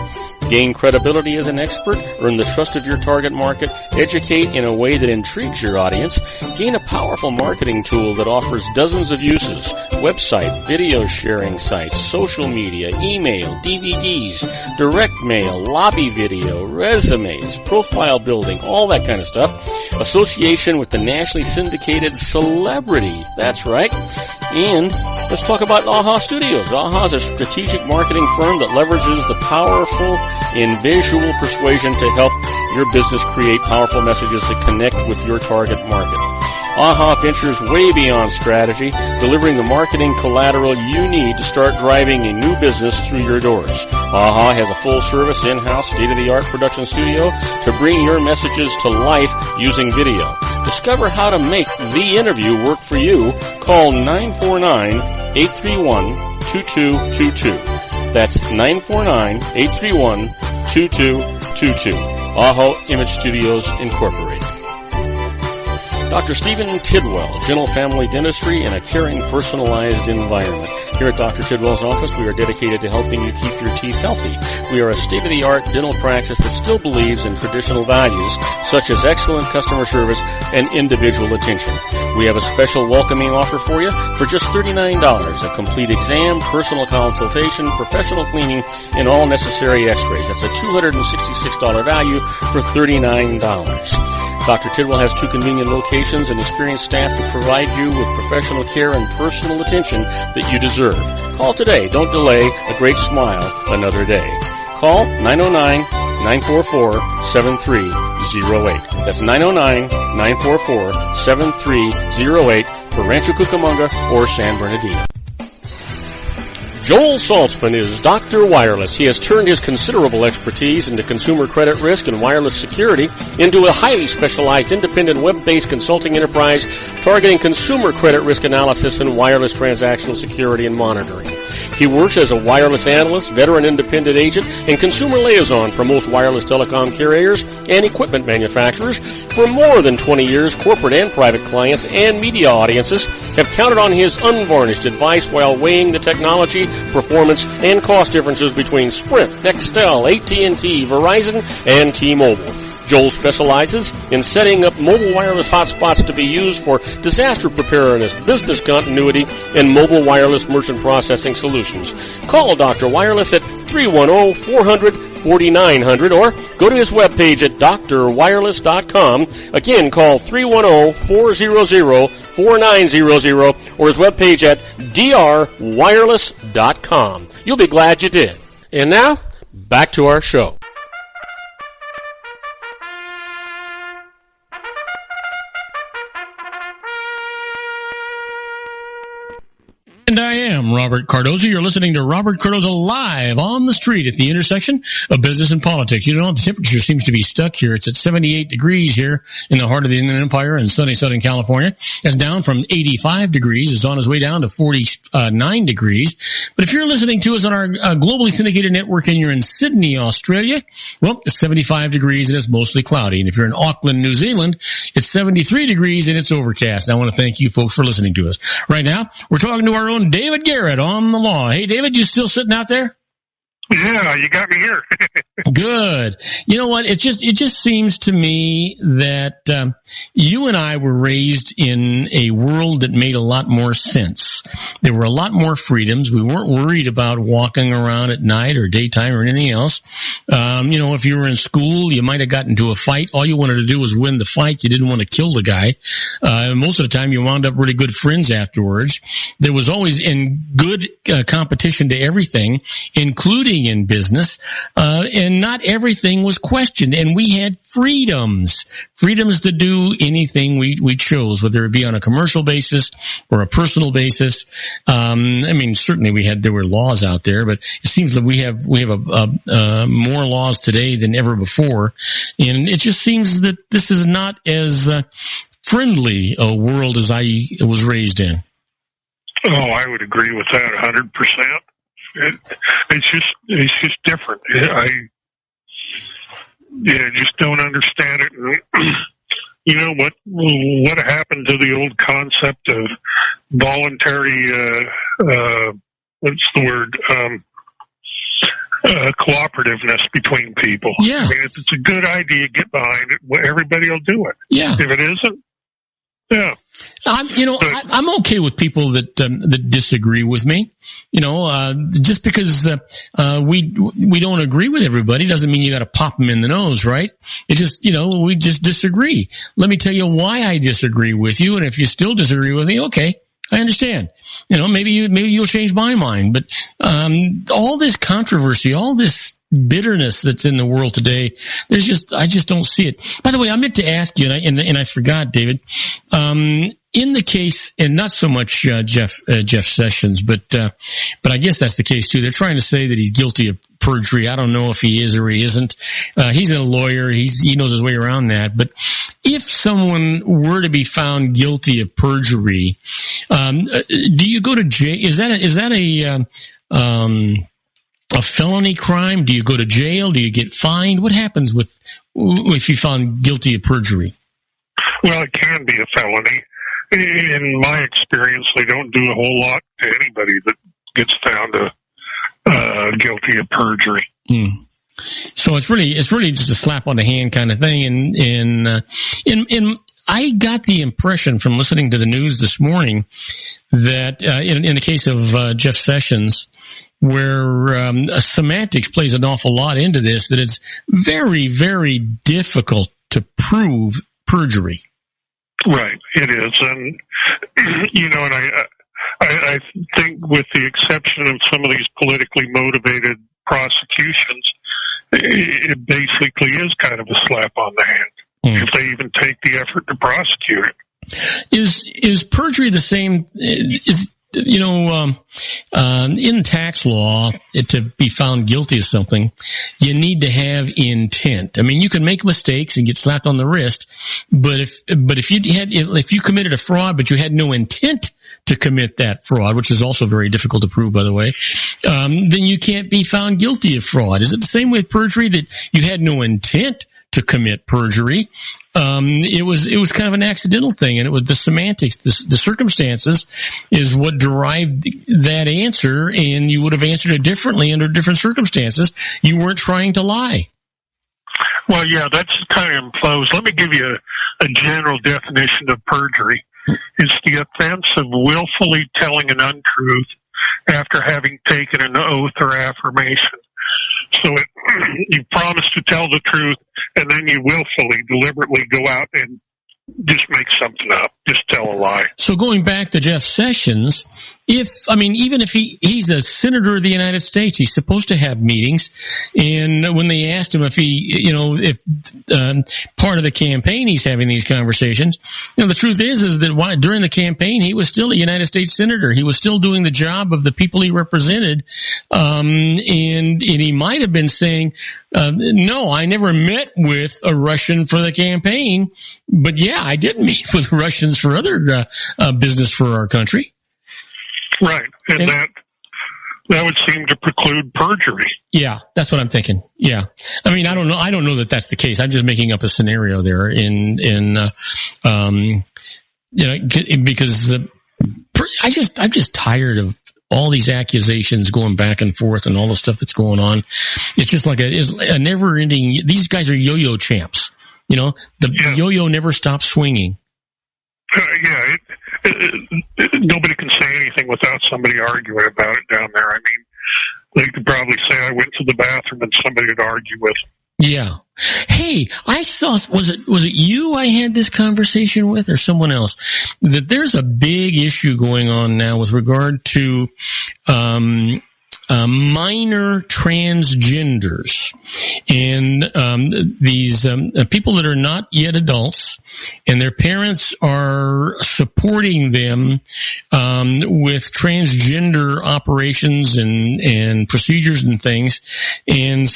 Gain credibility as an expert, earn the trust of your target market, educate in a way that intrigues your audience, gain a powerful marketing tool that offers dozens of uses, website, video sharing sites, social media, email, DVDs, direct mail, lobby video, resumes, profile building, all that kind of stuff. Association with the nationally syndicated celebrity. That's right. And let's talk about AHA Studios. AHA is a strategic marketing firm that leverages the powerful in visual persuasion to help your business create powerful messages that connect with your target market. AHA ventures way beyond strategy, delivering the marketing collateral you need to start driving a new business through your doors. AHA has a full-service, in-house, state-of-the-art production studio to bring your messages to life using video. Discover how to make The Interview work for you. Call 949-831-2222. That's 949-831-2222. AHA Image Studios, Incorporated. Dr. Stephen Tidwell, Dental Family Dentistry in a caring, personalized environment. Here at Dr. Tidwell's office, we are dedicated to helping you keep your teeth healthy. We are a state-of-the-art dental practice that still believes in traditional values, such as excellent customer service and individual attention. We have a special welcoming offer for you for just $39, a complete exam, personal consultation, professional cleaning, and all necessary x-rays. That's a $266 value for $39. Dr. Tidwell has 2 convenient locations and experienced staff to provide you with professional care and personal attention that you deserve. Call today. Don't delay. A great smile another day. Call 909-944-7308. That's 909-944-7308 for Rancho Cucamonga or San Bernardino. Joel Saltzman is Dr. Wireless. He has turned his considerable expertise into consumer credit risk and wireless security into a highly specialized independent web-based consulting enterprise targeting consumer credit risk analysis and wireless transactional security and monitoring. He works as a wireless analyst, veteran independent agent, and consumer liaison for most wireless telecom carriers and equipment manufacturers. For more than 20 years, corporate and private clients and media audiences have counted on his unvarnished advice while weighing the technology, performance, and cost differences between Sprint, Nextel, AT&T, Verizon, and T-Mobile. Joel specializes in setting up mobile wireless hotspots to be used for disaster preparedness, business continuity, and mobile wireless merchant processing solutions. Call Dr. Wireless at 310-400-4900 or go to his webpage at drwireless.com. Again, call 310-400-4900 or his webpage at drwireless.com. You'll be glad you did. And now, back to our show. And I am Robert Cardoza. You're listening to Robert Cardoza live on the street at the intersection of business and politics. You know, the temperature seems to be stuck here. It's at 78 degrees here in the heart of the Inland Empire in sunny Southern California. It's down from 85 degrees. It's on its way down to 49 degrees. But if you're listening to us on our globally syndicated network and you're in Sydney, Australia, well, it's 75 degrees and it's mostly cloudy. And if you're in Auckland, New Zealand, it's 73 degrees and it's overcast. And I want to thank you folks for listening to us. Right now, we're talking to our own David Garrett on the law. Hey, David, you still sitting out there? Yeah, you got me here. Good. You know what? It just seems to me that you and I were raised in a world that made a lot more sense. There were a lot more freedoms. We weren't worried about walking around at night or daytime or anything else. You know, if you were in school, you might have gotten into a fight. All you wanted to do was win the fight. You didn't want to kill the guy. Most of the time, you wound up really good friends afterwards. There was always good competition to everything, including in business, and not everything was questioned, and we had freedoms to do anything we chose, whether it be on a commercial basis or a personal basis. I mean, certainly there were laws out there, but it seems that we have more laws today than ever before, and it just seems that this is not as friendly a world as I was raised in. Oh, I would agree with that 100%. It's just different. I just don't understand it. You know what happened to the old concept of voluntary what's the word? Cooperativeness between people. Yeah. I mean, if it's a good idea, get behind it. Everybody will do it. Yeah. If it isn't, yeah. I'm okay with people that disagree with me. You know, just because we don't agree with everybody doesn't mean you got to pop them in the nose, right? It just, we just disagree. Let me tell you why I disagree with you, and if you still disagree with me, okay, I understand. Maybe you'll change my mind. But all this controversy, all this bitterness that's in the world today, I just don't see it. By the way, I meant to ask you, and I forgot, David. In the case, and not so much Jeff Sessions, but I guess that's the case too. They're trying to say that he's guilty of perjury. I don't know if he is or he isn't. He's a lawyer. He knows his way around that. But if someone were to be found guilty of perjury, do you go to jail? Is that a felony crime? Do you go to jail? Do you get fined? What happens if you found guilty of perjury? Well, it can be a felony. In my experience, they don't do a whole lot to anybody that gets found guilty of perjury. So it's really just a slap on the hand kind of thing. And I got the impression from listening to the news this morning that in the case of Jeff Sessions, where semantics plays an awful lot into this, that it's very, very difficult to prove perjury. Right, it is, and and I think, with the exception of some of these politically motivated prosecutions, it basically is kind of a slap on the hand if they even take the effort to prosecute it. Is perjury the same? In tax law, to be found guilty of something, you need to have intent. I mean, you can make mistakes and get slapped on the wrist, but if you committed a fraud, but you had no intent to commit that fraud, which is also very difficult to prove, by the way, then you can't be found guilty of fraud. Is it the same with perjury, that you had no intent to commit perjury? It was kind of an accidental thing, and it was the semantics, the circumstances is what derived that answer, and you would have answered it differently under different circumstances. You weren't trying to lie. Well, yeah, that's kind of imposed. Let me give you a general definition of perjury. It's the offense of willfully telling an untruth after having taken an oath or affirmation. So you promise to tell the truth, and then you willfully, deliberately go out and just make something up, just tell a lie. So going back to Jeff Sessions, even if he's a senator of the United States, he's supposed to have meetings. And when they asked him if part of the campaign he's having these conversations, the truth is that during the campaign he was still a United States senator. He was still doing the job of the people he represented, and he might have been saying, no, I never met with a Russian for the campaign, but yeah, I did meet with Russians for other business for our country. Right, and that would seem to preclude perjury. Yeah, that's what I'm thinking. Yeah, I don't know that that's the case. I'm just making up a scenario there because I'm just tired of all these accusations going back and forth and all the stuff that's going on. It's just like a never-ending. These guys are yo-yo champs. The yo-yo never stops swinging. Nobody can say anything without somebody arguing about it down there. I mean, they could probably say I went to the bathroom and somebody would argue with. Yeah. Hey, I saw, was it you I had this conversation with or someone else? That there's a big issue going on now with regard to, minor transgenders and these people that are not yet adults, and their parents are supporting them with transgender operations and procedures and things. And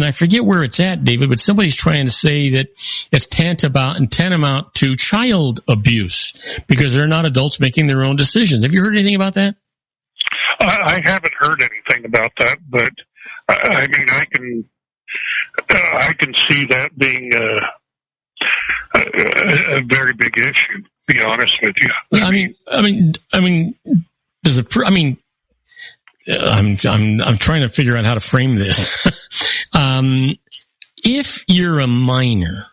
I forget where it's at, David, but somebody's trying to say that it's tantamount to child abuse because they're not adults making their own decisions. Have you heard anything about that? I haven't heard anything about that, but I can see that being a very big issue. To be honest with you, I'm trying to figure out how to frame this. If you're a minor,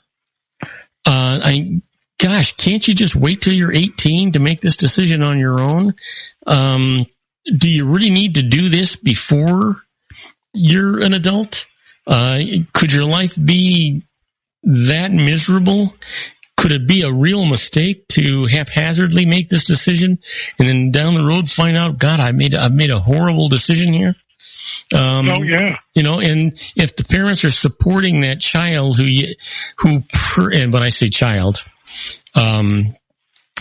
can't you just wait till you're 18 to make this decision on your own? Do you really need to do this before you're an adult? Could your life be that miserable? Could it be a real mistake to haphazardly make this decision and then down the road find out, God, I've made a horrible decision here? Oh yeah. And if the parents are supporting that child and when I say child,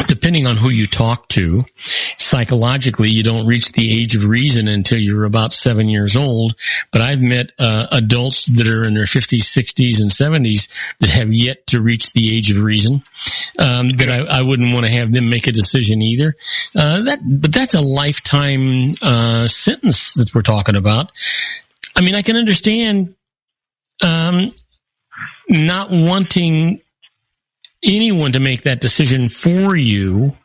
depending on who you talk to, psychologically, you don't reach the age of reason until you're about 7 years old. But I've met adults that are in their 50s, 60s, and 70s that have yet to reach the age of reason. That I wouldn't want to have them make a decision either. But that's a lifetime sentence that we're talking about. I mean, I can understand not wanting anyone to make that decision for you,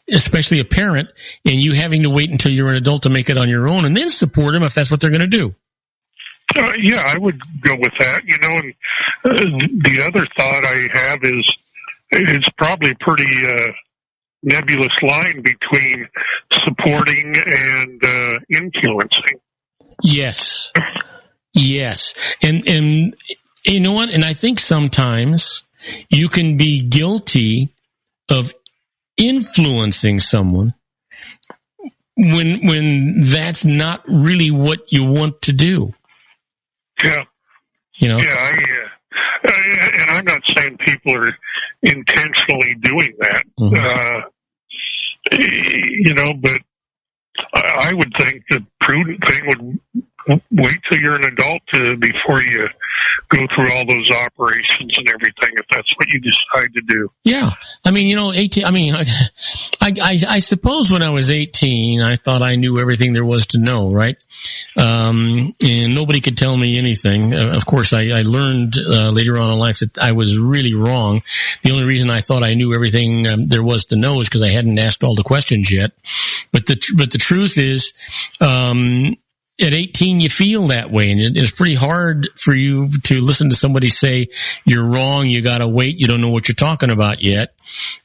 especially a parent, and you having to wait until you're an adult to make it on your own and then support them if that's what they're going to do. Yeah, I would go with that. And the other thought I have is it's probably a pretty nebulous line between supporting and influencing. Yes. And you know what? And I think sometimes you can be guilty of influencing someone when that's not really what you want to do. Yeah. Yeah, and I'm not saying people are intentionally doing that. Mm-hmm. But I would think the prudent thing wait till you're an adult before you go through all those operations and everything, if that's what you decide to do. Yeah. I mean, 18, I suppose when I was 18, I thought I knew everything there was to know, right? And nobody could tell me anything. Of course, I learned later on in life that I was really wrong. The only reason I thought I knew everything there was to know is because I hadn't asked all the questions yet. But the truth is, at 18, you feel that way, and it's pretty hard for you to listen to somebody say, you're wrong, you gotta wait, you don't know what you're talking about yet.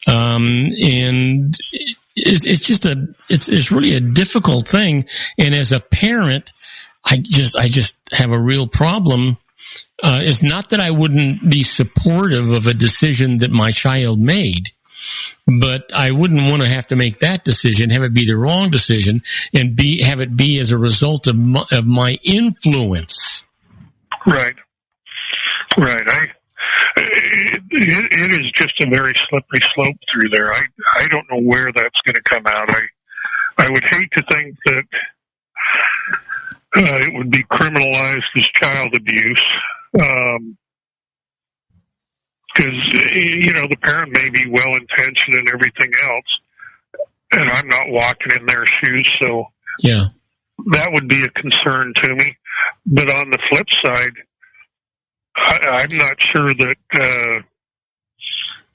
And it's really a difficult thing. And as a parent, I just have a real problem. It's not that I wouldn't be supportive of a decision that my child made, but I wouldn't want to have to make that decision, have it be the wrong decision, and have it be as a result of my influence. Right. It is just a very slippery slope through there. I don't know where that's going to come out. I would hate to think that it would be criminalized as child abuse. Because, the parent may be well-intentioned and everything else, and I'm not walking in their shoes, so yeah, that would be a concern to me. But on the flip side, I'm not sure that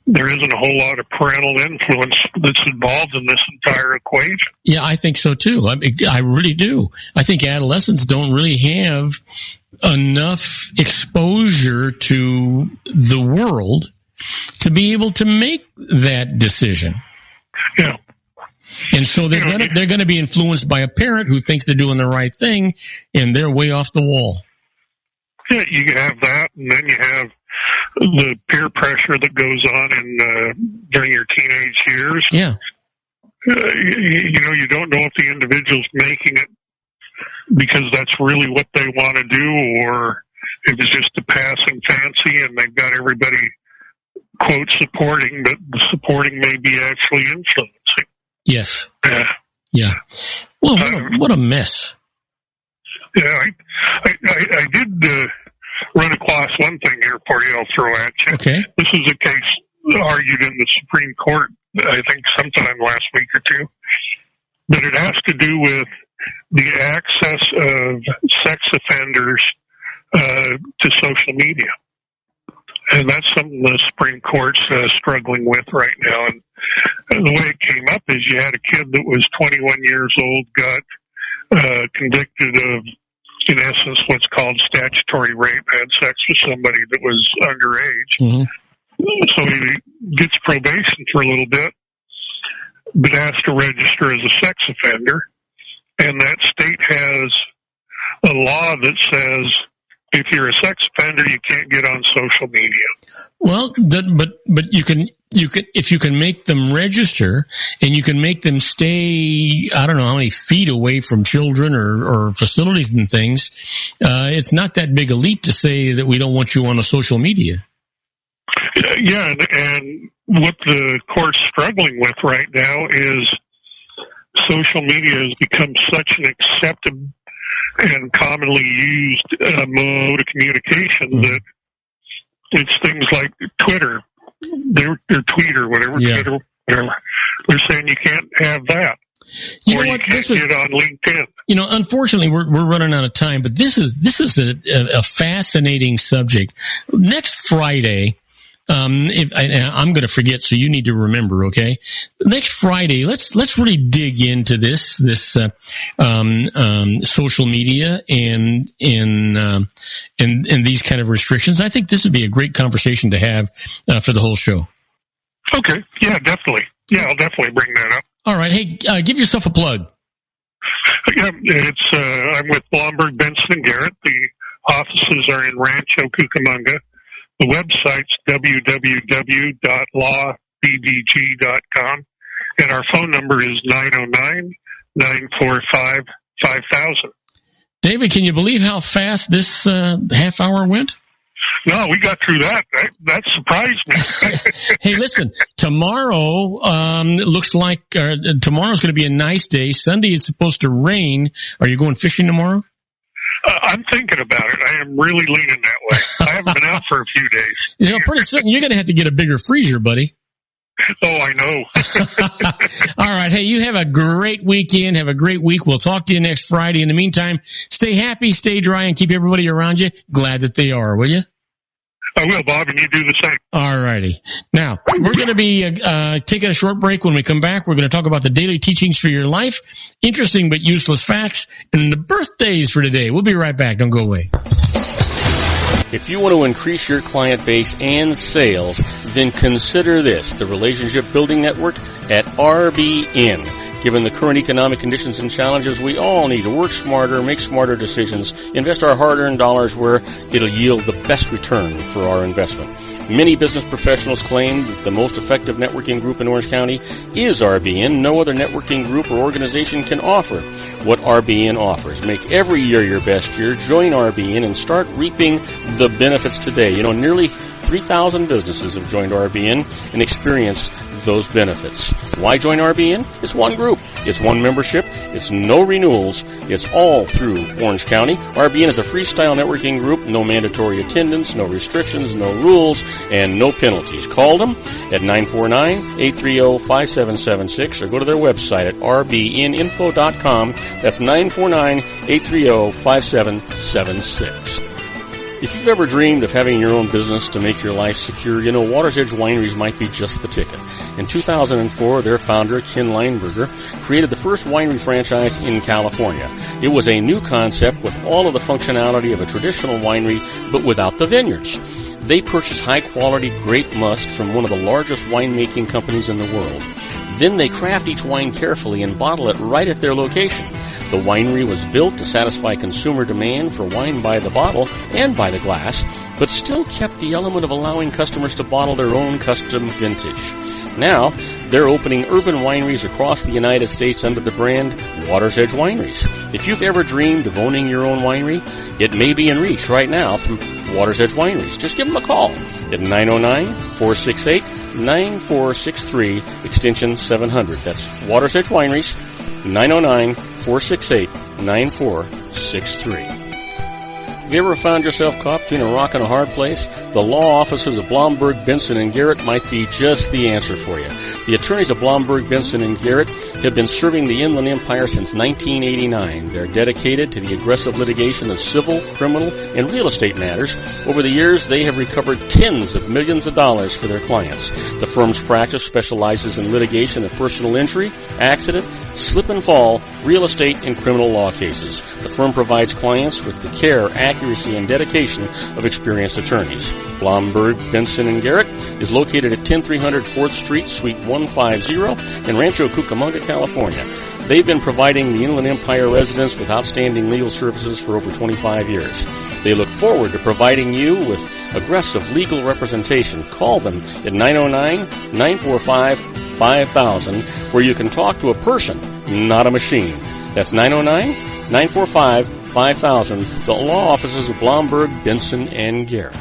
there isn't a whole lot of parental influence that's involved in this entire equation. Yeah, I think so, too. I really do. I think adolescents don't really have enough exposure to the world to be able to make that decision. Yeah. And so they're going to be influenced by a parent who thinks they're doing the right thing, and they're way off the wall. Yeah, you have that, and then you have the peer pressure that goes on during your teenage years. Yeah. You don't know if the individual's making it because that's really what they want to do, or if it's just a passing fancy and they've got everybody, quote, supporting, but the supporting may be actually influencing. Yes. Yeah. Well, what a mess. Yeah, I did run across one thing here for you I'll throw at you. Okay. This is a case argued in the Supreme Court, I think sometime last week or two. But it has to do with the access of sex offenders to social media. And that's something the Supreme Court's struggling with right now. And the way it came up is you had a kid that was 21 years old, got convicted of, in essence, what's called statutory rape, had sex with somebody that was underage. Mm-hmm. So he gets probation for a little bit, but has to register as a sex offender. And that state has a law that says if you're a sex offender, you can't get on social media. Well, but you can if you can make them register and you can make them stay, I don't know how many feet away from children or facilities and things. It's not that big a leap to say that we don't want you on a social media. Yeah, and what the court's struggling with right now is social media has become such an accepted and commonly used mode of communication that it's things like Twitter, their tweet or whatever, yeah. Twitter, whatever. They're saying you can't have that. You or know you what? can't get on LinkedIn. Unfortunately, we're running out of time, but this is a fascinating subject. Next Friday, I'm going to forget, so you need to remember, okay? Next Friday, let's really dig into this social media and these kind of restrictions. I think this would be a great conversation to have for the whole show. Okay. Yeah, definitely. Yeah, I'll definitely bring that up. All right. Hey, give yourself a plug. Yeah, I'm with Blomberg, Benson, and Garrett. The offices are in Rancho Cucamonga. The website's www.lawbbg.com, and our phone number is 909-945-5000. David, can you believe how fast this half hour went? No, we got through that. That surprised me. Hey, listen, tomorrow looks like tomorrow's going to be a nice day. Sunday is supposed to rain. Are you going fishing tomorrow? I'm thinking about it. I am really leaning that way. I haven't been out for a few days. You know, pretty soon you're going to have to get a bigger freezer, buddy. Oh, I know. All right. Hey, you have a great weekend. Have a great week. We'll talk to you next Friday. In the meantime, stay happy, stay dry, and keep everybody around you glad that they are, will you? I will, Bob, and you do the same. All righty. Now, we're going to be taking a short break. When we come back, we're going to talk about the daily teachings for your life, interesting but useless facts, and the birthdays for today. We'll be right back. Don't go away. If you want to increase your client base and sales, then consider this, the Relationship Building Network at RBN. Given the current economic conditions and challenges, we all need to work smarter, make smarter decisions, invest our hard-earned dollars where it'll yield the best return for our investment. Many business professionals claim that the most effective networking group in Orange County is RBN. No other networking group or organization can offer what RBN offers. Make every year your best year. Join RBN and start reaping the benefits today. You know, nearly 3,000 businesses have joined RBN and experienced those benefits. Why join RBN? It's one group. It's one membership. It's no renewals. It's all through Orange County. RBN is a freestyle networking group. No mandatory attendance, no restrictions, no rules, and no penalties. Call them at 949-830-5776 or go to their website at rbninfo.com. That's 949-830-5776. If you've ever dreamed of having your own business to make your life secure, you know Water's Edge Wineries might be just the ticket. In 2004, their founder, Ken Lineberger, created the first winery franchise in California. It was a new concept with all of the functionality of a traditional winery, but without the vineyards. They purchased high-quality grape must from one of the largest winemaking companies in the world. Then they craft each wine carefully and bottle it right at their location. The winery was built to satisfy consumer demand for wine by the bottle and by the glass, but still kept the element of allowing customers to bottle their own custom vintage. Now, they're opening urban wineries across the United States under the brand Water's Edge Wineries. If you've ever dreamed of owning your own winery, it may be in reach right now through Water's Edge Wineries. Just give them a call at 909-468-9463, extension 700. That's Water's Edge Wineries, 909-468-9463. Have you ever found yourself caught between a rock and a hard place? The law offices of Blomberg, Benson, and Garrett might be just the answer for you. The attorneys of Blomberg, Benson, and Garrett have been serving the Inland Empire since 1989. They're dedicated to the aggressive litigation of civil, criminal, and real estate matters. Over the years, they have recovered tens of millions of dollars for their clients. The firm's practice specializes in litigation of personal injury, accident, slip and fall, real estate, and criminal law cases. The firm provides clients with the care, accuracy, and dedication of experienced attorneys. Blomberg, Benson, and Garrett is located at 10300 4th Street, Suite 150 in Rancho Cucamonga, California. They've been providing the Inland Empire residents with outstanding legal services for over 25 years. They look forward to providing you with aggressive legal representation. Call them at 909-945-5000, where you can talk to a person, not a machine. That's 909-945-5000, the law offices of Blomberg, Benson, and Garrett.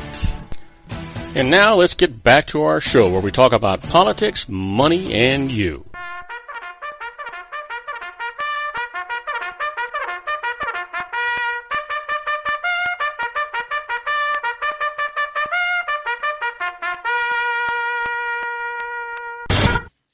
And now let's get back to our show where we talk about politics, money, and you.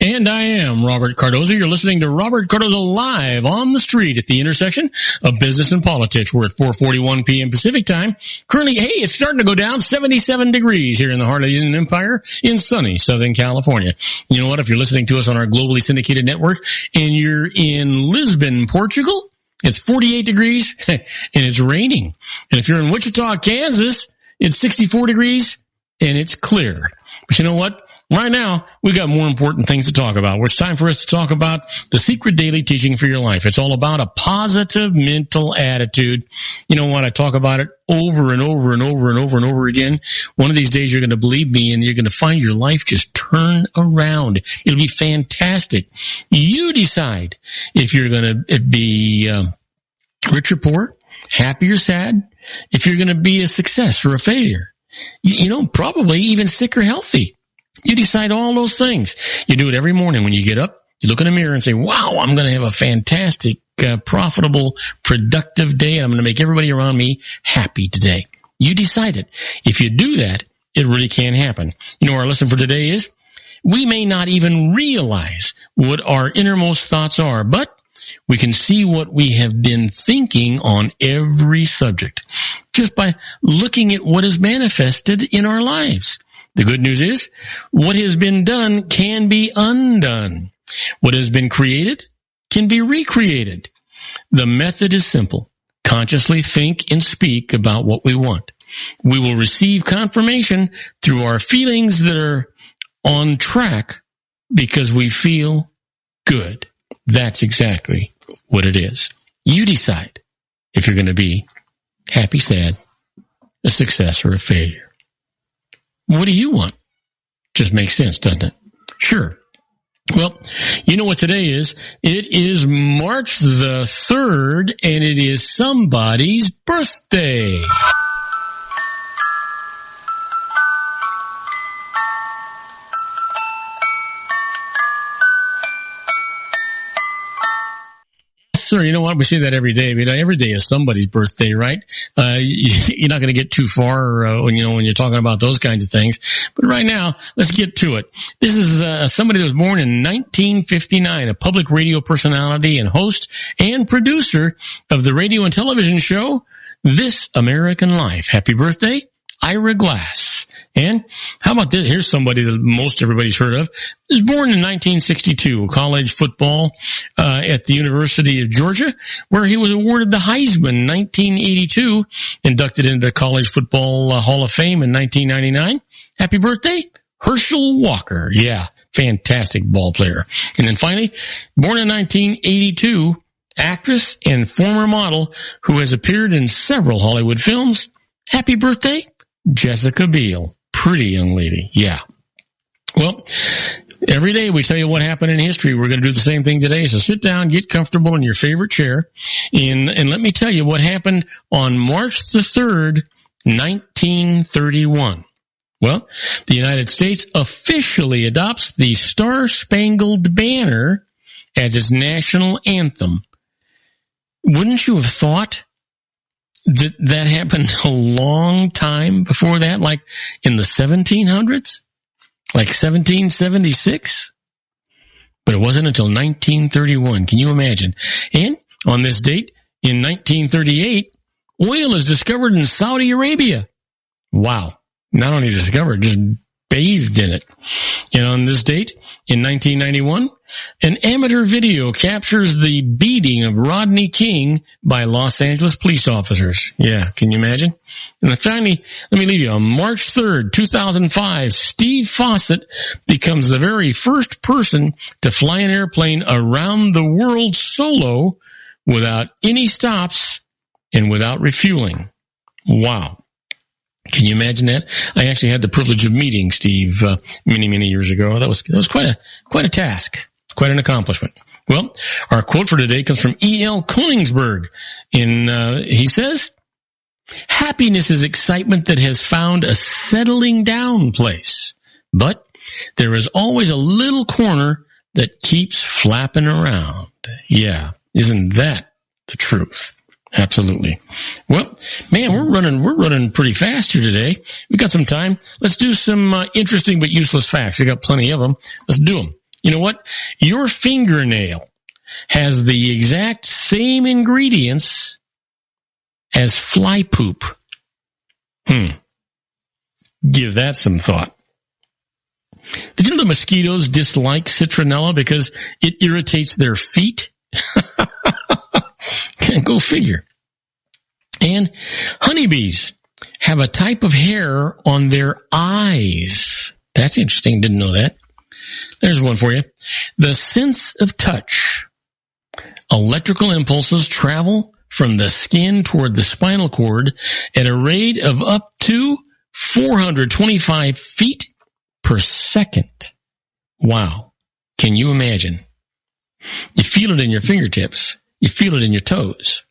And I am Robert Cardoza. You're listening to Robert Cardoza live on the street at the intersection of business and politics. We're at 4:41 p.m. Pacific time. Currently, hey, it's starting to go down 77 degrees here in the heart of the Inland Empire in sunny Southern California. You know what? If you're listening to us on our globally syndicated network and you're in Lisbon, Portugal, it's 48 degrees and it's raining. And if you're in Wichita, Kansas, it's 64 degrees and it's clear. But you know what? Right now, we've got more important things to talk about. It's time for us to talk about the secret daily teaching for your life. It's all about a positive mental attitude. You know what? I talk about it over and over and over and over and over again. One of these days, you're going to believe me, and you're going to find your life just turn around. It'll be fantastic. You decide if you're going to be rich or poor, happy or sad, if you're going to be a success or a failure. You know, probably even sick or healthy. You decide all those things. You do it every morning when you get up. You look in the mirror and say, wow, I'm going to have a fantastic profitable, productive day, and I'm going to make everybody around me happy today. You decide it. If you do that, it really can happen. You know, our lesson for today is we may not even realize what our innermost thoughts are, but we can see what we have been thinking on every subject just by looking at what is manifested in our lives. The good news is what has been done can be undone. What has been created can be recreated. The method is simple. Consciously think and speak about what we want. We will receive confirmation through our feelings that are on track because we feel good. That's exactly what it is. You decide if you're going to be happy, sad, a success, or a failure. What do you want? Just makes sense, doesn't it? Sure. Well, you know what today is? It is March the 3rd, and it is somebody's birthday. Sir, you know what? We say that every day. You know, every day is somebody's birthday, right? You're not going to get too far when you're talking about those kinds of things. But right now, let's get to it. This is somebody that was born in 1959, a public radio personality and host and producer of the radio and television show This American Life. Happy birthday, Ira Glass. And how about this? Here's somebody that most everybody's heard of. He was born in 1962, college football at the University of Georgia, where he was awarded the Heisman in 1982, inducted into the College Football Hall of Fame in 1999. Happy birthday, Herschel Walker. Yeah, fantastic ball player. And then finally, born in 1982, actress and former model who has appeared in several Hollywood films. Happy birthday, Jessica Biel. Pretty young lady. Yeah. Well, every day we tell you what happened in history. We're going to do the same thing today. So sit down, get comfortable in your favorite chair, and let me tell you what happened on March the 3rd, 1931. Well, the United States officially adopts the Star-Spangled Banner as its national anthem. Wouldn't you have thought that happened a long time before that, like in the 1700s, like 1776? But it wasn't until 1931. Can you imagine? And on this date, in 1938, oil is discovered in Saudi Arabia. Wow. Not only discovered, just bathed in it. And on this date, in 1991, an amateur video captures the beating of Rodney King by Los Angeles police officers. Yeah, can you imagine? And then finally, let me leave you. On March 3rd, 2005, Steve Fawcett becomes the very first person to fly an airplane around the world solo without any stops and without refueling. Wow. Can you imagine that? I actually had the privilege of meeting Steve many years ago. That was quite a task. Quite an accomplishment. Well, our quote for today comes from E.L. Koenigsberg. He says, happiness is excitement that has found a settling down place, but there is always a little corner that keeps flapping around. Yeah, isn't that the truth? Absolutely. Well, man, we're running pretty fast here today. We got some time. Let's do some interesting but useless facts. We got plenty of them. Let's do them. You know what? Your fingernail has the exact same ingredients as fly poop. Give that some thought. Did you know the mosquitoes dislike citronella because it irritates their feet? Go figure. And honeybees have a type of hair on their eyes. That's interesting. Didn't know that. There's one for you. The sense of touch. Electrical impulses travel from the skin toward the spinal cord at a rate of up to 425 feet per second. Wow. Can you imagine? You feel it in your fingertips. You feel it in your toes.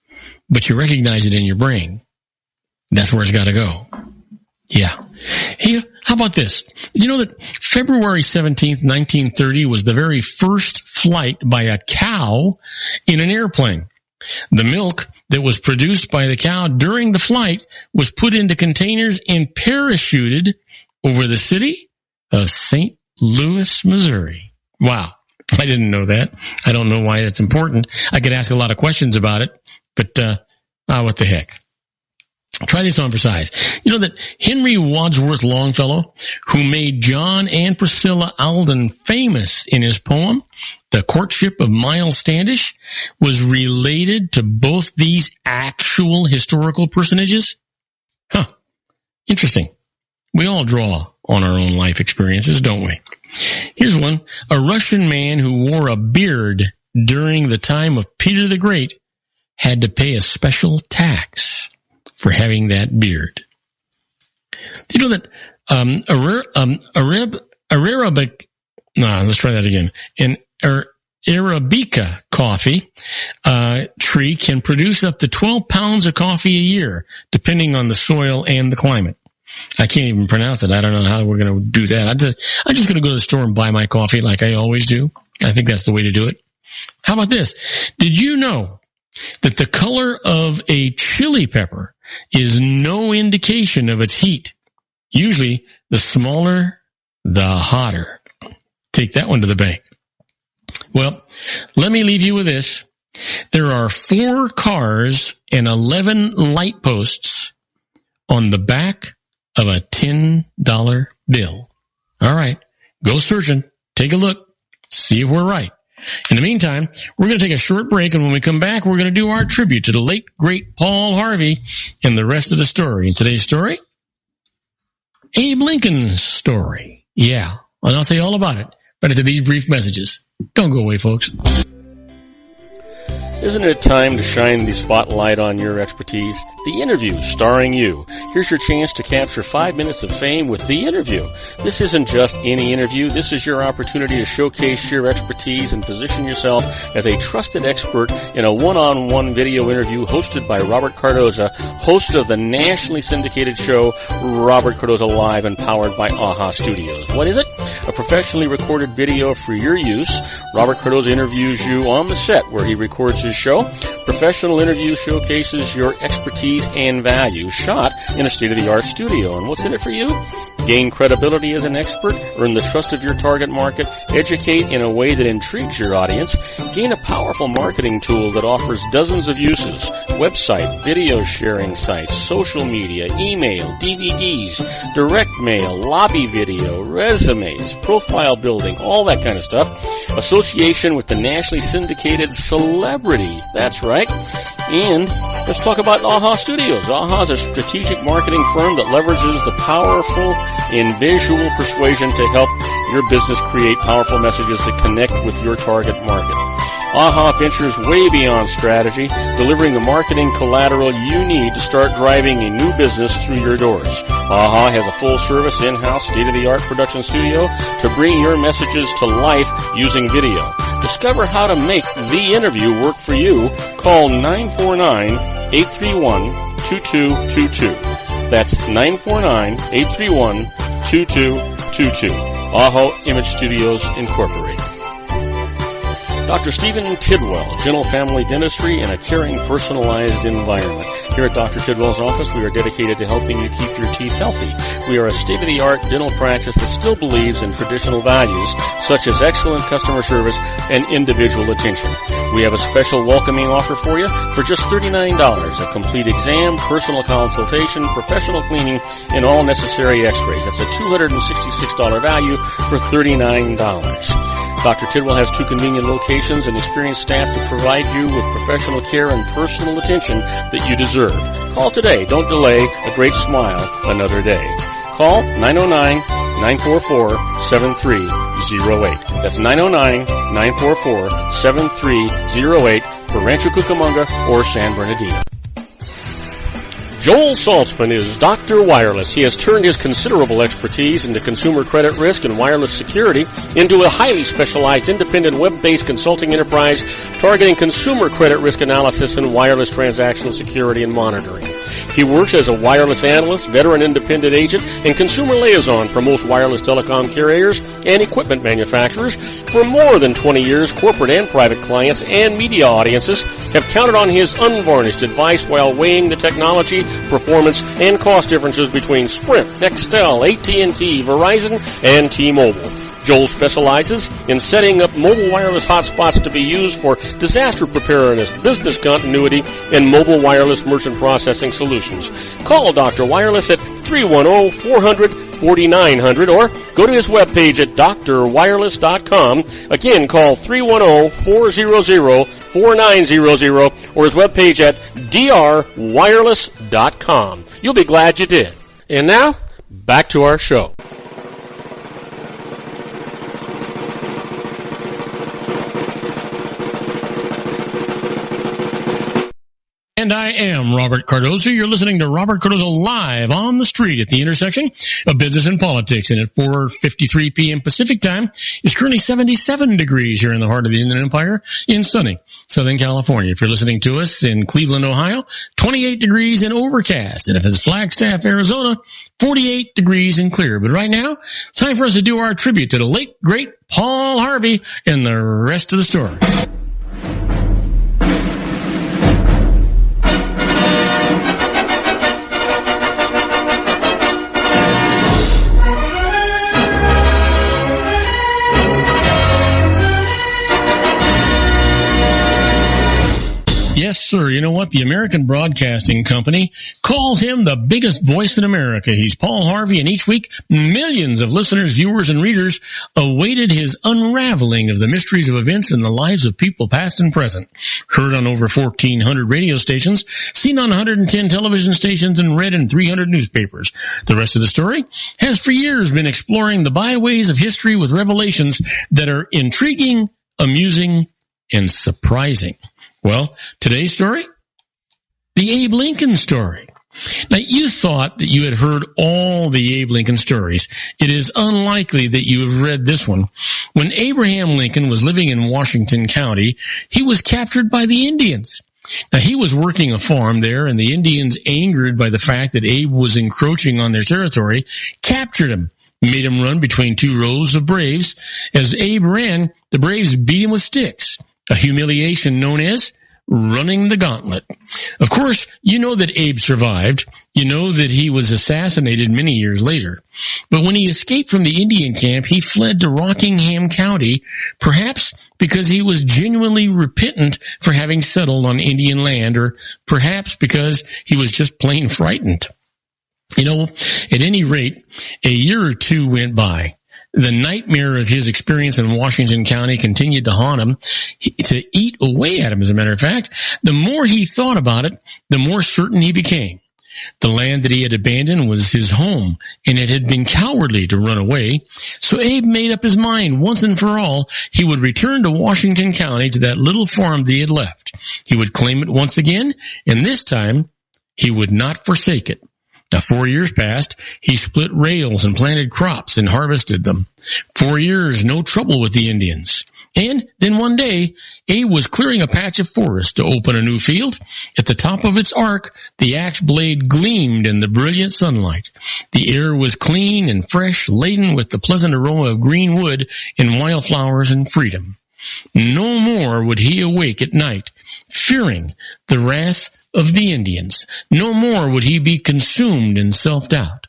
But you recognize it in your brain. That's where it's got to go. Yeah. Hey, how about this? Did you know that February 17th, 1930 was the very first flight by a cow in an airplane? The milk that was produced by the cow during the flight was put into containers and parachuted over the city of St. Louis, Missouri. Wow. I didn't know that. I don't know why that's important. I could ask a lot of questions about it, but what the heck. Try this on for size. You know that Henry Wadsworth Longfellow, who made John and Priscilla Alden famous in his poem, The Courtship of Miles Standish, was related to both these actual historical personages? Huh. Interesting. We all draw on our own life experiences, don't we? Here's one. A Russian man who wore a beard during the time of Peter the Great had to pay a special tax for having that beard. Do you know that an Arabica coffee tree can produce up to 12 pounds of coffee a year, depending on the soil and the climate. I can't even pronounce it. I don't know how we're going to do that. I'm just going to go to the store and buy my coffee like I always do. I think that's the way to do it. How about this? Did you know that the color of a chili pepper is no indication of its heat? Usually, the smaller, the hotter. Take that one to the bank. Well, let me leave you with this. There are 4 cars and 11 light posts on the back of a $10 bill. All right, go searching, take a look, see if we're right. In the meantime, we're going to take a short break, and when we come back, we're going to do our tribute to the late, great Paul Harvey and the rest of the story. In today's story, Abe Lincoln's story. Yeah, and I'll tell you all about it right after these brief messages. Don't go away, folks. Isn't it time to shine the spotlight on your expertise? The Interview, starring you. Here's your chance to capture 5 minutes of fame with The Interview. This isn't just any interview. This is your opportunity to showcase your expertise and position yourself as a trusted expert in a one-on-one video interview hosted by Robert Cardoza, host of the nationally syndicated show Robert Cardoza Live and powered by AHA Studios. What is it? A professionally recorded video for your use. Robert Cardoza interviews you on the set where he records his show. Professional interview showcases your expertise and value, shot in a state-of-the-art studio. And what's in it for you? Gain credibility as an expert, earn the trust of your target market, educate in a way that intrigues your audience, gain a powerful marketing tool that offers dozens of uses, website, video sharing sites, social media, email, DVDs, direct mail, lobby video, resumes, profile building, all that kind of stuff. Association with the nationally syndicated celebrity. That's right. And let's talk about AHA Studios. AHA is a strategic marketing firm that leverages the powerful and visual persuasion to help your business create powerful messages that connect with your target market. AHA ventures way beyond strategy, delivering the marketing collateral you need to start driving a new business through your doors. AHA has a full-service, in-house, state-of-the-art production studio to bring your messages to life using video. Discover how to make The Interview work for you. Call 949-831-2222. That's 949-831-2222. AHA Image Studios, Incorporated. Dr. Stephen Tidwell, Gentle Family Dentistry in a caring, personalized environment. Here at Dr. Tidwell's office, we are dedicated to helping you keep your teeth healthy. We are a state-of-the-art dental practice that still believes in traditional values, such as excellent customer service and individual attention. We have a special welcoming offer for you for just $39. A complete exam, personal consultation, professional cleaning, and all necessary x-rays. That's a $266 value for $39. Dr. Tidwell has 2 convenient locations and experienced staff to provide you with professional care and personal attention that you deserve. Call today. Don't delay. A great smile another day. Call 909-944-7308. That's 909-944-7308 for Rancho Cucamonga or San Bernardino. Joel Saltzman is Dr. Wireless. He has turned his considerable expertise into consumer credit risk and wireless security into a highly specialized independent web-based consulting enterprise targeting consumer credit risk analysis and wireless transactional security and monitoring. He works as a wireless analyst, veteran independent agent, and consumer liaison for most wireless telecom carriers and equipment manufacturers. For more than 20 years, corporate and private clients and media audiences have counted on his unvarnished advice while weighing the technology, performance, and cost differences between Sprint, Nextel, AT&T, Verizon, and T-Mobile. Joel specializes in setting up mobile wireless hotspots to be used for disaster preparedness, business continuity, and mobile wireless merchant processing solutions. Call Dr. Wireless at 310-400-4900 or go to his webpage at drwireless.com. Again, call 310-400-4900 or his webpage at drwireless.com. You'll be glad you did. And now, back to our show. And I am Robert Cardoza. You're listening to Robert Cardoza live on the street at the intersection of business and politics. And at 4:53 p.m. Pacific time, it's currently 77 degrees here in the heart of the Inland Empire in sunny Southern California. If you're listening to us in Cleveland, Ohio, 28 degrees and overcast. And if it's Flagstaff, Arizona, 48 degrees and clear. But right now, it's time for us to do our tribute to the late, great Paul Harvey and the rest of the story. Yes, sir. You know what? The American Broadcasting Company calls him the biggest voice in America. He's Paul Harvey, and each week, millions of listeners, viewers, and readers awaited his unraveling of the mysteries of events in the lives of people past and present. Heard on over 1,400 radio stations, seen on 110 television stations, and read in 300 newspapers. The rest of the story has for years been exploring the byways of history with revelations that are intriguing, amusing, and surprising. Well, today's story, the Abe Lincoln story. Now, you thought that you had heard all the Abe Lincoln stories. It is unlikely that you have read this one. When Abraham Lincoln was living in Washington County, he was captured by the Indians. Now, he was working a farm there, and the Indians, angered by the fact that Abe was encroaching on their territory, captured him, made him run between two rows of braves. As Abe ran, the braves beat him with sticks, a humiliation known as running the gauntlet. Of course, you know that Abe survived. You know that he was assassinated many years later. But when he escaped from the Indian camp, he fled to Rockingham County, perhaps because he was genuinely repentant for having settled on Indian land, or perhaps because he was just plain frightened. You know, at any rate, a year or two went by. The nightmare of his experience in Washington County continued to haunt him, to eat away at him, as a matter of fact. The more he thought about it, the more certain he became. The land that he had abandoned was his home, and it had been cowardly to run away. So Abe made up his mind once and for all he would return to Washington County, to that little farm that he had left. He would claim it once again, and this time he would not forsake it. Now, 4 years passed. He split rails and planted crops and harvested them. 4 years, no trouble with the Indians. And then one day, Abe was clearing a patch of forest to open a new field. At the top of its arc, the axe blade gleamed in the brilliant sunlight. The air was clean and fresh, laden with the pleasant aroma of green wood and wildflowers and freedom. No more would he awake at night, fearing the wrath of the Indians. No more would he be consumed in self-doubt.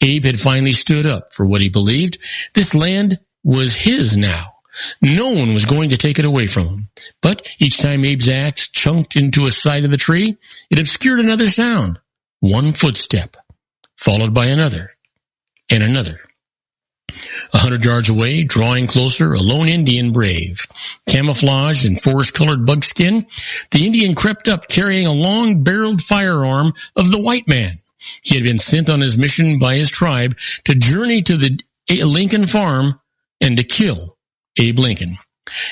Abe had finally stood up for what he believed. This land was his now. No one was going to take it away from him. But each time Abe's axe chunked into a side of the tree, it obscured another sound. One footstep, followed by another, and another. 100 yards away, drawing closer, a lone Indian brave. Camouflaged in forest-colored buckskin, the Indian crept up carrying a long-barreled firearm of the white man. He had been sent on his mission by his tribe to journey to the Lincoln farm and to kill Abe Lincoln.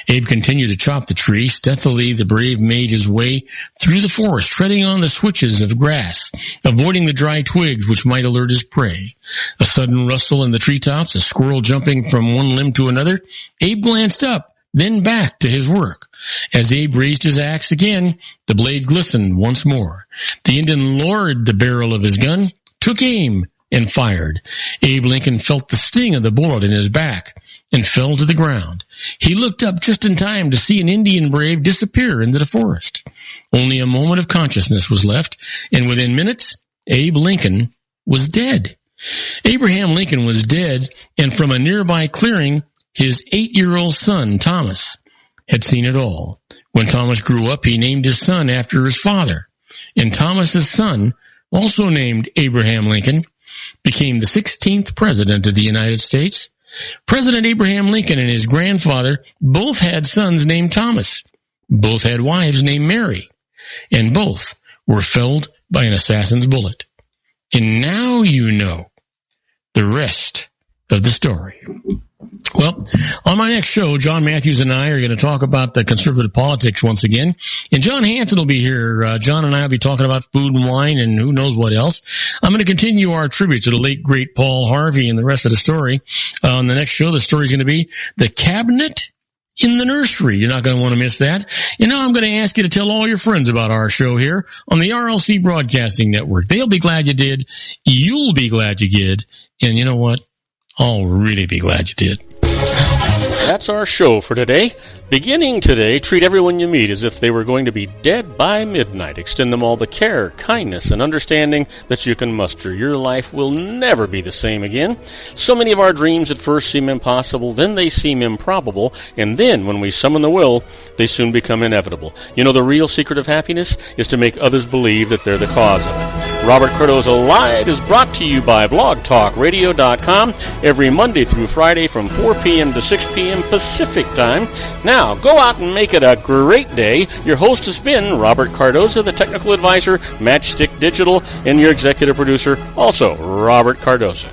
Abe continued to chop the tree. Stealthily, the brave made his way through the forest, treading on the switches of grass, avoiding the dry twigs which might alert his prey. A sudden rustle in the treetops, a squirrel jumping from one limb to another. Abe glanced up, then back to his work. As Abe raised his axe again, the blade glistened once more. The Indian lowered the barrel of his gun, took aim, and fired. Abe Lincoln felt the sting of the bullet in his back and fell to the ground. He looked up just in time to see an Indian brave disappear into the forest. Only a moment of consciousness was left, and within minutes, Abe Lincoln was dead. Abraham Lincoln was dead, and from a nearby clearing, his 8-year-old son, Thomas, had seen it all. When Thomas grew up, he named his son after his father, and Thomas's son, also named Abraham Lincoln, became the 16th president of the United States. President Abraham Lincoln and his grandfather both had sons named Thomas. Both had wives named Mary, and both were felled by an assassin's bullet. And now you know the rest of the story. Well, on my next show, Jon Matthews and I are going to talk about the conservative politics once again. And John Hanson will be here. John and I will be talking about food and wine and who knows what else. I'm going to continue our tribute to the late, great Paul Harvey and the rest of the story. On the next show, the story is going to be the cabinet in the nursery. You're not going to want to miss that. You know, I'm going to ask you to tell all your friends about our show here on the RLC Broadcasting Network. They'll be glad you did. You'll be glad you did. And you know what? I'll really be glad you did. That's our show for today. Beginning today, treat everyone you meet as if they were going to be dead by midnight. Extend them all the care, kindness, and understanding that you can muster. Your life will never be the same again. So many of our dreams at first seem impossible, then they seem improbable, and then when we summon the will, they soon become inevitable. You know, the real secret of happiness is to make others believe that they're the cause of it. Robert Cardoza Live is brought to you by blogtalkradio.com every Monday through Friday from 4 p.m. to 6 p.m. Pacific Time. Now, go out and make it a great day. Your host has been Robert Cardoza, the technical advisor, Matchstick Digital, and your executive producer, also Robert Cardoza.